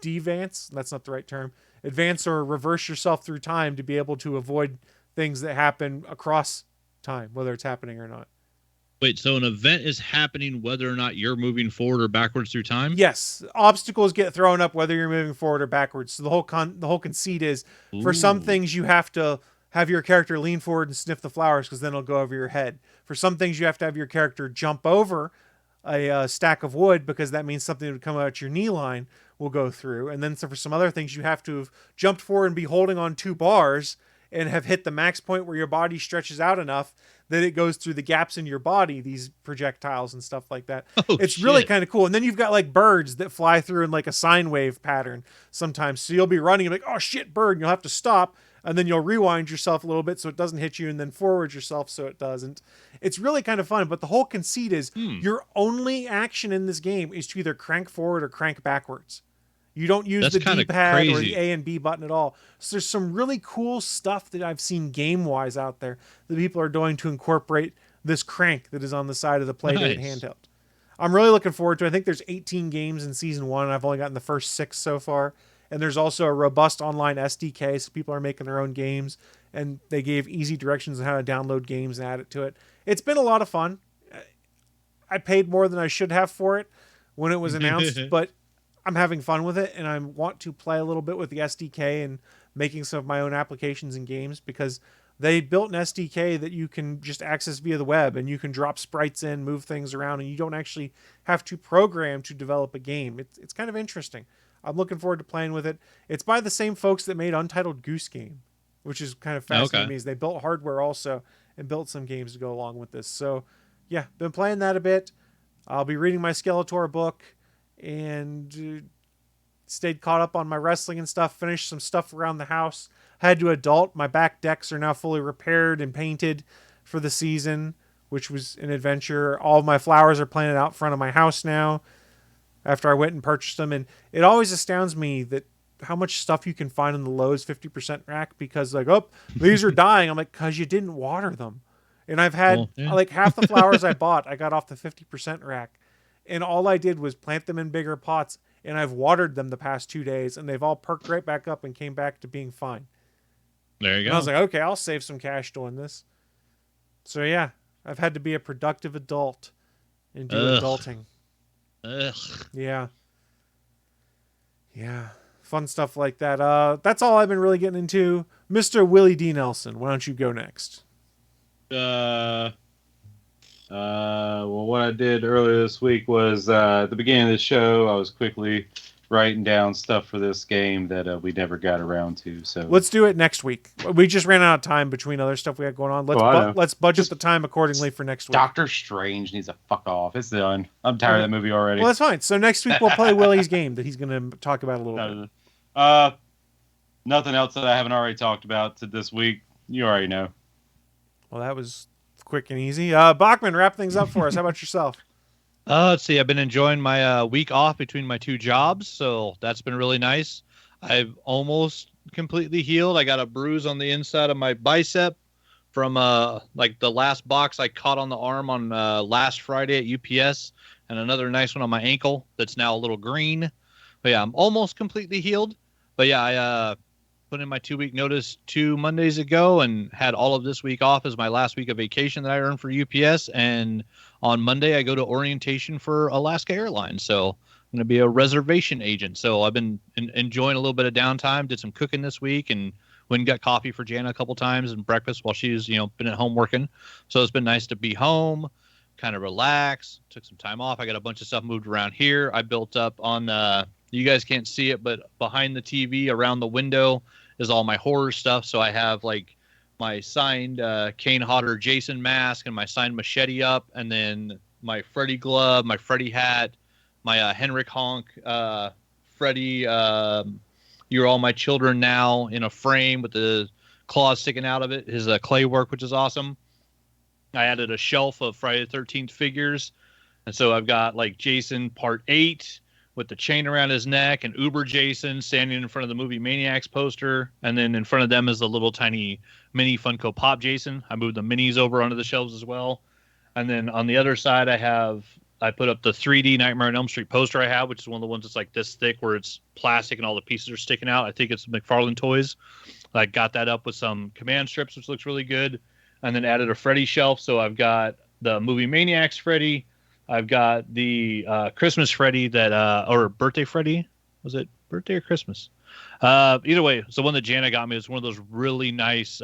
devance. That's not the right term. Advance or reverse yourself through time to be able to avoid things that happen across time, whether it's happening or not. Wait, so an event is happening whether or not you're moving forward or backwards through time? Yes. Obstacles get thrown up whether you're moving forward or backwards. So the whole conceit is, for some things you have to have your character lean forward and sniff the flowers, because then it'll go over your head. For some things you have to have your character jump over a stack of wood, because that means something that would come out your knee line will go through. And then for some other things you have to have jumped forward and be holding on 2 bars and have hit the max point where your body stretches out enough that it goes through the gaps in your body, these projectiles and stuff like that. It's really kind of cool. And then you've got like birds that fly through in like a sine wave pattern sometimes. So you'll be running and like, oh shit, bird, and you'll have to stop. And then you'll rewind yourself a little bit so it doesn't hit you, and then forward yourself so it doesn't. It's really kind of fun, but the whole conceit is your only action in this game is to either crank forward or crank backwards. You don't use the D-pad or the A and B button at all. So there's some really cool stuff that I've seen game-wise out there that people are doing to incorporate this crank that is on the side of the Playdate handheld. I'm really looking forward to it. I think there's 18 games in Season 1, and I've only gotten the first 6 so far. And there's also a robust online SDK, so people are making their own games, and they gave easy directions on how to download games and add it to it. It's been a lot of fun. I paid more than I should have for it when it was announced, but I'm having fun with it, and I want to play a little bit with the SDK and making some of my own applications and games, because They built an SDK that you can just access via the web, and you can drop sprites in, move things around, and you don't actually have to program to develop a game. It's kind of interesting. I'm looking forward to playing with it. It's by the same folks that made Untitled Goose Game, which is kind of fascinating to me. Is they built hardware also and built some games to go along with this. So, yeah, been playing that a bit. I'll be reading my Skeletor book and stayed caught up on my wrestling and stuff. Finished some stuff around the house. Had to adult. My back decks are now fully repaired and painted for the season, which was an adventure. All of my flowers are planted out front of my house now after I went and purchased them. And it always astounds me that how much stuff you can find in the Lowe's 50% rack, because like, oh, these are dying. I'm like, because you didn't water them. And I've had like half the flowers I bought, I got off the 50% rack. And all I did was plant them in bigger pots, and I've watered them the past 2 days, and they've all perked right back up and came back to being fine. There you go. And I was like, okay, I'll save some cash doing this. So yeah, I've had to be a productive adult and do adulting. Yeah. Yeah. Fun stuff like that. That's all I've been really getting into. Mr. Willie D. Nelson, why don't you go next? Well, what I did earlier this week was at the beginning of the show, I was quickly writing down stuff for this game that we never got around to. So let's do it next week. We just ran out of time between other stuff we had going on. Let's budget the time accordingly for next week. Doctor Strange needs to fuck off. It's done. I'm tired of that movie already. Well, that's fine. So next week we'll play Willie's game that he's going to talk about a little bit. Nothing else that I haven't already talked about this week. You already know. Well, that was quick and easy. Bachman, wrap things up for us. How about yourself? Let's see. I've been enjoying my week off between my two jobs, so that's been really nice. I've almost completely healed. I got a bruise on the inside of my bicep from like the last box I caught on the arm on last Friday at UPS, and another nice one on my ankle that's now a little green. But yeah, I'm almost completely healed. But yeah, I put in my 2-week notice 2 Mondays ago and had all of this week off as my last week of vacation that I earned for UPS. And on Monday, I go to orientation for Alaska Airlines. So I'm going to be a reservation agent. So I've been enjoying a little bit of downtime, did some cooking this week, and went and got coffee for Jana a couple times and breakfast while she's, been at home working. So it's been nice to be home, kind of relax, took some time off. I got a bunch of stuff moved around here. I built up on, you guys can't see it, but behind the TV around the window is all my horror stuff. So I have like my signed Kane Hodder Jason mask and my signed machete up, and then my Freddy glove, my Freddy hat, my Henrik Honk Freddy You're All My Children Now in a frame with the claws sticking out of it, his clay work, which is awesome. I added a shelf of Friday the 13th figures, and so I've got like Jason Part 8 with the chain around his neck, and Uber Jason standing in front of the movie Maniacs poster. And then in front of them is the little tiny mini Funko Pop Jason. I moved the minis over onto the shelves as well. And then on the other side, I put up the 3D Nightmare on Elm Street poster I have, which is one of the ones that's like this thick where it's plastic and all the pieces are sticking out. I think it's McFarlane Toys. I got that up with some command strips, which looks really good. And then added a Freddy shelf. So I've got the movie Maniacs Freddy. I've got the Christmas Freddy or birthday Freddy. Was it birthday or Christmas? Either way, so one that Jana got me is one of those really nice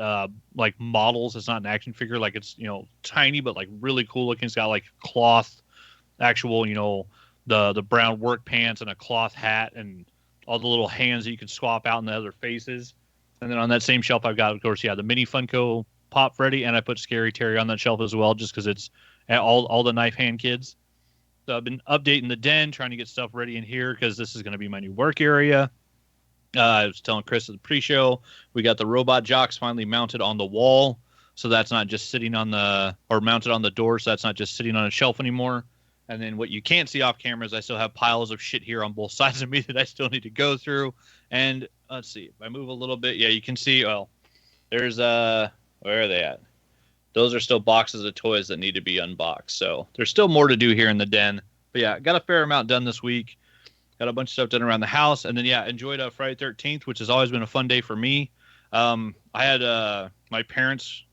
like models. It's not an action figure, like it's tiny but like really cool looking. It's got like cloth, actual the brown work pants and a cloth hat and all the little hands that you can swap out in the other faces. And then on that same shelf, I've got, of course, the mini Funko Pop Freddy, and I put Scary Terry on that shelf as well, just because it's all the knife hand kids. So I've been updating the den, trying to get stuff ready in here because this is going to be my new work area. I was telling Chris at the pre-show, we got the robot jocks finally mounted on the wall, so that's not just sitting mounted on the door, so that's not just sitting on a shelf anymore. And then what you can't see off camera is I still have piles of shit here on both sides of me that I still need to go through. And let's see, if I move a little bit, you can see, there's where are they at? Those are still boxes of toys that need to be unboxed. So there's still more to do here in the den. But yeah, got a fair amount done this week. Got a bunch of stuff done around the house. And then, enjoyed Friday 13th, which has always been a fun day for me. I had my parents,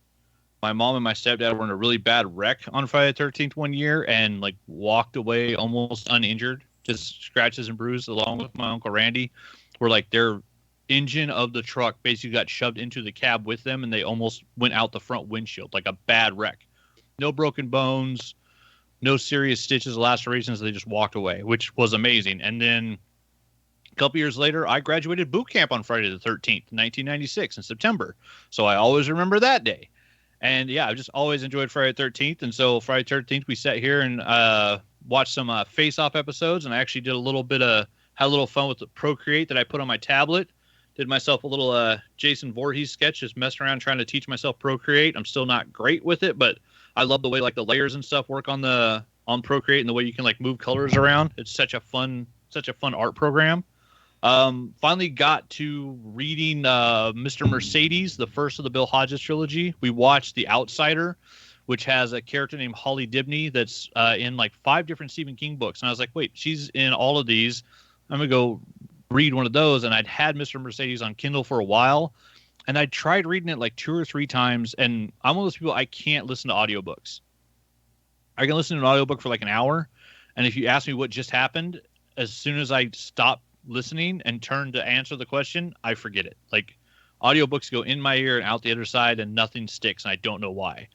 my mom and my stepdad were in a really bad wreck on Friday 13th one year and like walked away almost uninjured, just scratches and bruises along with my Uncle Randy. Were like their engine of the truck basically got shoved into the cab with them, and they almost went out the front windshield, like a bad wreck. No broken bones, no serious stitches, lacerations. They just walked away, which was amazing. And then a couple years later, I graduated boot camp on Friday the 13th, 1996 in September. So I always remember that day. And yeah, I've just always enjoyed Friday the 13th. And so Friday the 13th, we sat here and watched some face-off episodes. And I actually had a little fun with the Procreate that I put on my tablet. Did myself a little Jason Voorhees sketch, just messing around trying to teach myself Procreate. I'm still not great with it, but I love the way like the layers and stuff work on Procreate, and the way you can like move colors around. It's such a fun art program. Finally got to reading Mr. Mercedes, the first of the Bill Hodges trilogy. We watched The Outsider, which has a character named Holly Dibney that's in like 5 different Stephen King books. And I was like, wait, she's in all of these. I'm going to go read one of those. And I'd had Mr. Mercedes on Kindle for a while. And I tried reading it like 2 or 3 times. And I'm one of those people, I can't listen to audiobooks. I can listen to an audiobook for like an hour. And if you ask me what just happened, as soon as I stop listening and turn to answer the question, I forget it. Like audiobooks go in my ear and out the other side and nothing sticks. And I don't know why.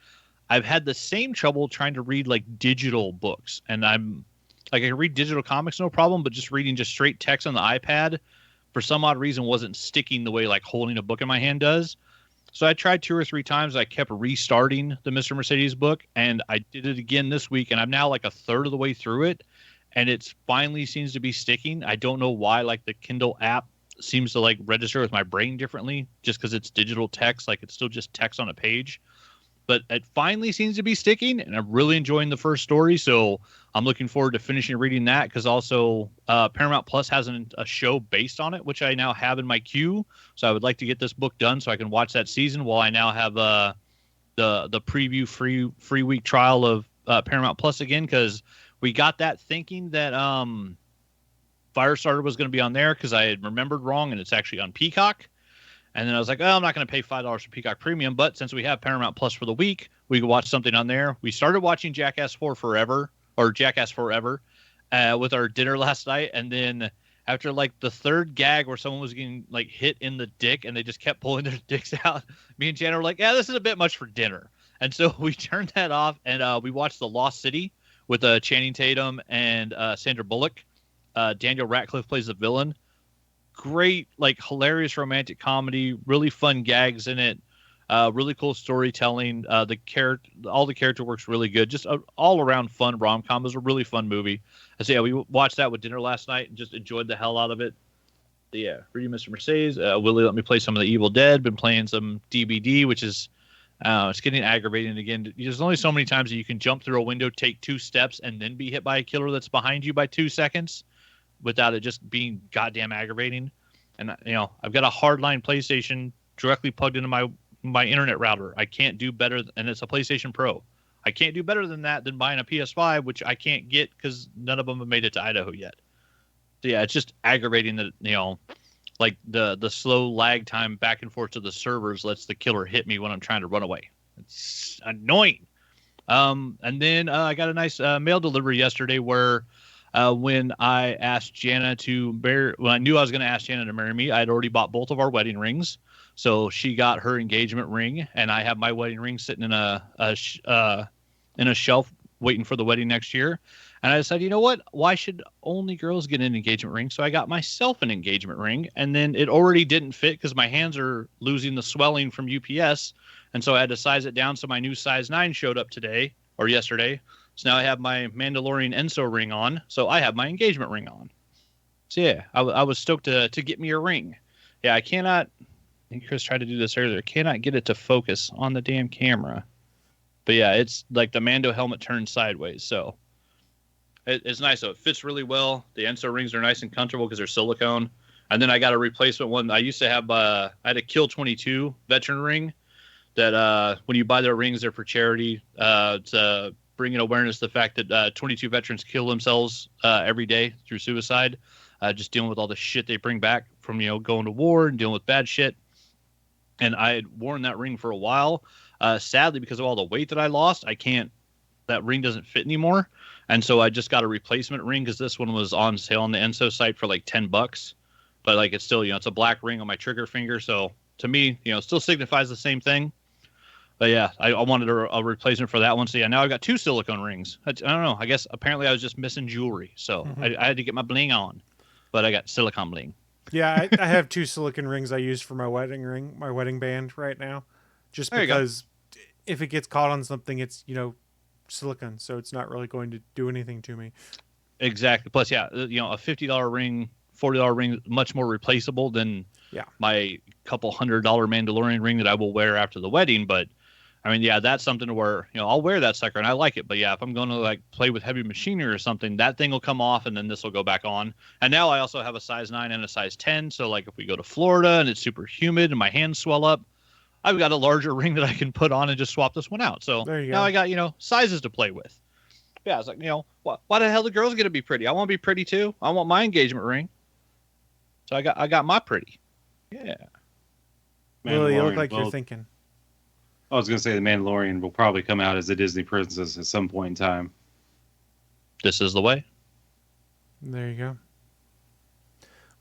I've had the same trouble trying to read like digital books. And I'm like, I can read digital comics, no problem, but just reading just straight text on the iPad for some odd reason wasn't sticking the way like holding a book in my hand does. So I tried 2 or 3 times. I kept restarting the Mr. Mercedes book, and I did it again this week. And I'm now like a third of the way through it. And it finally seems to be sticking. I don't know why, like the Kindle app seems to like register with my brain differently just because it's digital text. Like it's still just text on a page. But it finally seems to be sticking, and I'm really enjoying the first story. So I'm looking forward to finishing reading that, because also Paramount Plus has a show based on it, which I now have in my queue. So I would like to get this book done so I can watch that season while I now have the preview free week trial of Paramount Plus again, because we got that thinking that Firestarter was going to be on there because I had remembered wrong, and it's actually on Peacock. And then I was like, oh, I'm not going to pay $5 for Peacock Premium. But since we have Paramount Plus for the week, we could watch something on there. We started watching Jackass Forever with our dinner last night. And then after like the third gag where someone was getting like hit in the dick and they just kept pulling their dicks out, me and Jana were like, yeah, this is a bit much for dinner. And so we turned that off, and we watched The Lost City with Channing Tatum and Sandra Bullock. Daniel Radcliffe plays the villain. Great, like hilarious romantic comedy, really fun gags in it, really cool storytelling. All the character work's really good. Just all around fun rom-com. It was a really fun movie. So yeah, we watched that with dinner last night and just enjoyed the hell out of it. But yeah, reading Mr. Mercedes. Willie let me play some of the Evil Dead. Been playing some DBD, which is it's getting aggravating again. There's only so many times that you can jump through a window, take 2 steps, and then be hit by a killer that's behind you by 2 seconds, without it just being goddamn aggravating. And I've got a hardline PlayStation directly plugged into my internet router. I can't do better, and it's a PlayStation Pro. I can't do better than that than buying a PS5, which I can't get because none of them have made it to Idaho yet. So yeah, it's just aggravating that like the slow lag time back and forth to the servers lets the killer hit me when I'm trying to run away. It's annoying. And then I got a nice mail delivery yesterday where when I asked Jana when I knew I was going to ask Jana to marry me, I had already bought both of our wedding rings. So she got her engagement ring, and I have my wedding ring sitting in a shelf waiting for the wedding next year. And I decided, you know what? Why should only girls get an engagement ring? So I got myself an engagement ring, and then it already didn't fit because my hands are losing the swelling from UPS. And so I had to size it down. So my new size 9 showed up yesterday. So now I have my Mandalorian Enso ring on. So I have my engagement ring on. So yeah, I was stoked to get me a ring. Yeah, I cannot, and Chris tried to do this earlier, cannot get it to focus on the damn camera. But yeah, it's like the Mando helmet turned sideways. So it's nice. So it fits really well. The Enso rings are nice and comfortable because they're silicone. And then I got a replacement one. I used to have, I had a Kill 22 veteran ring that when you buy their rings, they're for charity. It's bringing awareness to the fact that 22 veterans kill themselves every day through suicide, just dealing with all the shit they bring back from, going to war and dealing with bad shit. And I had worn that ring for a while. Sadly, because of all the weight that I lost, that ring doesn't fit anymore. And so I just got a replacement ring because this one was on sale on the Enso site for like $10. but like it's still, it's a black ring on my trigger finger. So to me, it still signifies the same thing. But yeah, I wanted a replacement for that one. So yeah, now I've got 2 silicone rings. I don't know. I guess apparently I was just missing jewelry, so I had to get my bling on. But I got silicone bling. Yeah, I have 2 silicone rings I use for my wedding band right now, just because if it gets caught on something, it's silicone, so it's not really going to do anything to me. Exactly. Plus, yeah, a $50 ring, $40 ring, much more replaceable than my couple $100 Mandalorian ring that I will wear after the wedding. But I mean, yeah, that's something where I'll wear that sucker and I like it. But yeah, if I'm going to like play with heavy machinery or something, that thing will come off and then this will go back on. And now I also have a size 9 and a size 10. So like if we go to Florida and it's super humid and my hands swell up, I've got a larger ring that I can put on and just swap this one out. So now I got sizes to play with. Yeah, it's like why the hell the girls get to be pretty? I want to be pretty too. I want my engagement ring. So I got my pretty. Yeah. Willie, you look like you're thinking. I was going to say the Mandalorian will probably come out as a Disney princess at some point in time. This is the way. There you go.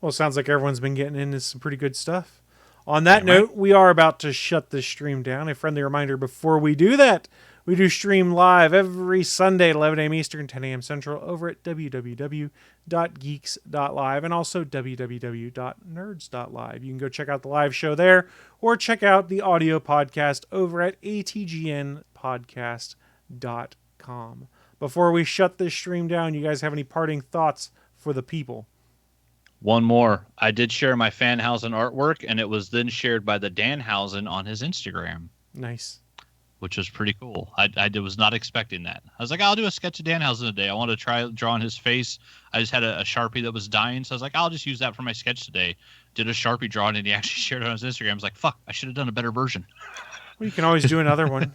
Well, it sounds like everyone's been getting into some pretty good stuff. On that note, we are about to shut this stream down. A friendly reminder before we do that, we do stream live every Sunday at 11 a.m. Eastern, 10 a.m. Central over at www.geeks.live and also www.nerds.live. You can go check out the live show there or check out the audio podcast over at ATGNpodcast.com. Before we shut this stream down, you guys have any parting thoughts for the people? One more. I did share my Fanhausen artwork, and it was then shared by the Danhausen on his Instagram. Nice. Which was pretty cool. I was not expecting that. I was like, I'll do a sketch of Danhausen today. I want to try drawing his face. I just had a Sharpie that was dying, so I was like, I'll just use that for my sketch today. Did a Sharpie drawing, and he actually shared it on his Instagram. I was like, fuck, I should have done a better version. Well, you can always do another one.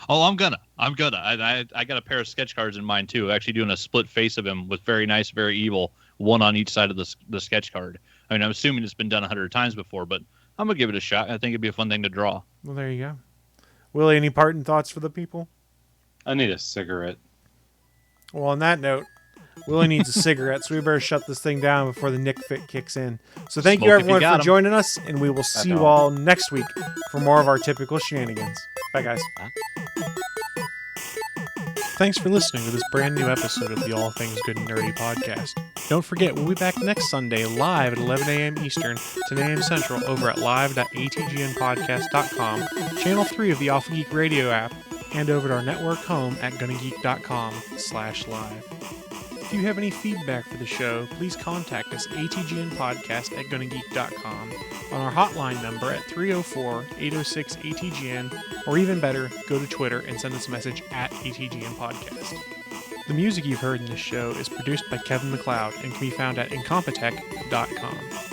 Oh, I'm gonna. I got a pair of sketch cards in mind, too. Actually doing a split face of him with very nice, very evil, one on each side of the sketch card. I mean, I'm assuming it's been done 100 times before, but I'm going to give it a shot. I think it'd be a fun thing to draw. Well, there you go. Willie, any parting thoughts for the people? I need a cigarette. Well, on that note, Willie needs a cigarette, so we better shut this thing down before the Nick Fit kicks in. So thank you, everyone, for joining us, and we will see you all next week for more of our typical shenanigans. Bye, guys. Thanks for listening to this brand new episode of the All Things Good and Nerdy podcast. Don't forget, we'll be back next Sunday live at 11 a.m. Eastern, 10 a.m. Central over at live.atgnpodcast.com, channel 3 of the Alpha Geek radio app, and over at our network home at GonnaGeek.com/live. If you have any feedback for the show, please contact us atgnpodcast@GonnaGeek.com, on our hotline number at 304-806-ATGN, or even better, go to Twitter and send us a message at ATGN Podcast. The music you've heard in this show is produced by Kevin MacLeod and can be found at Incompetech.com.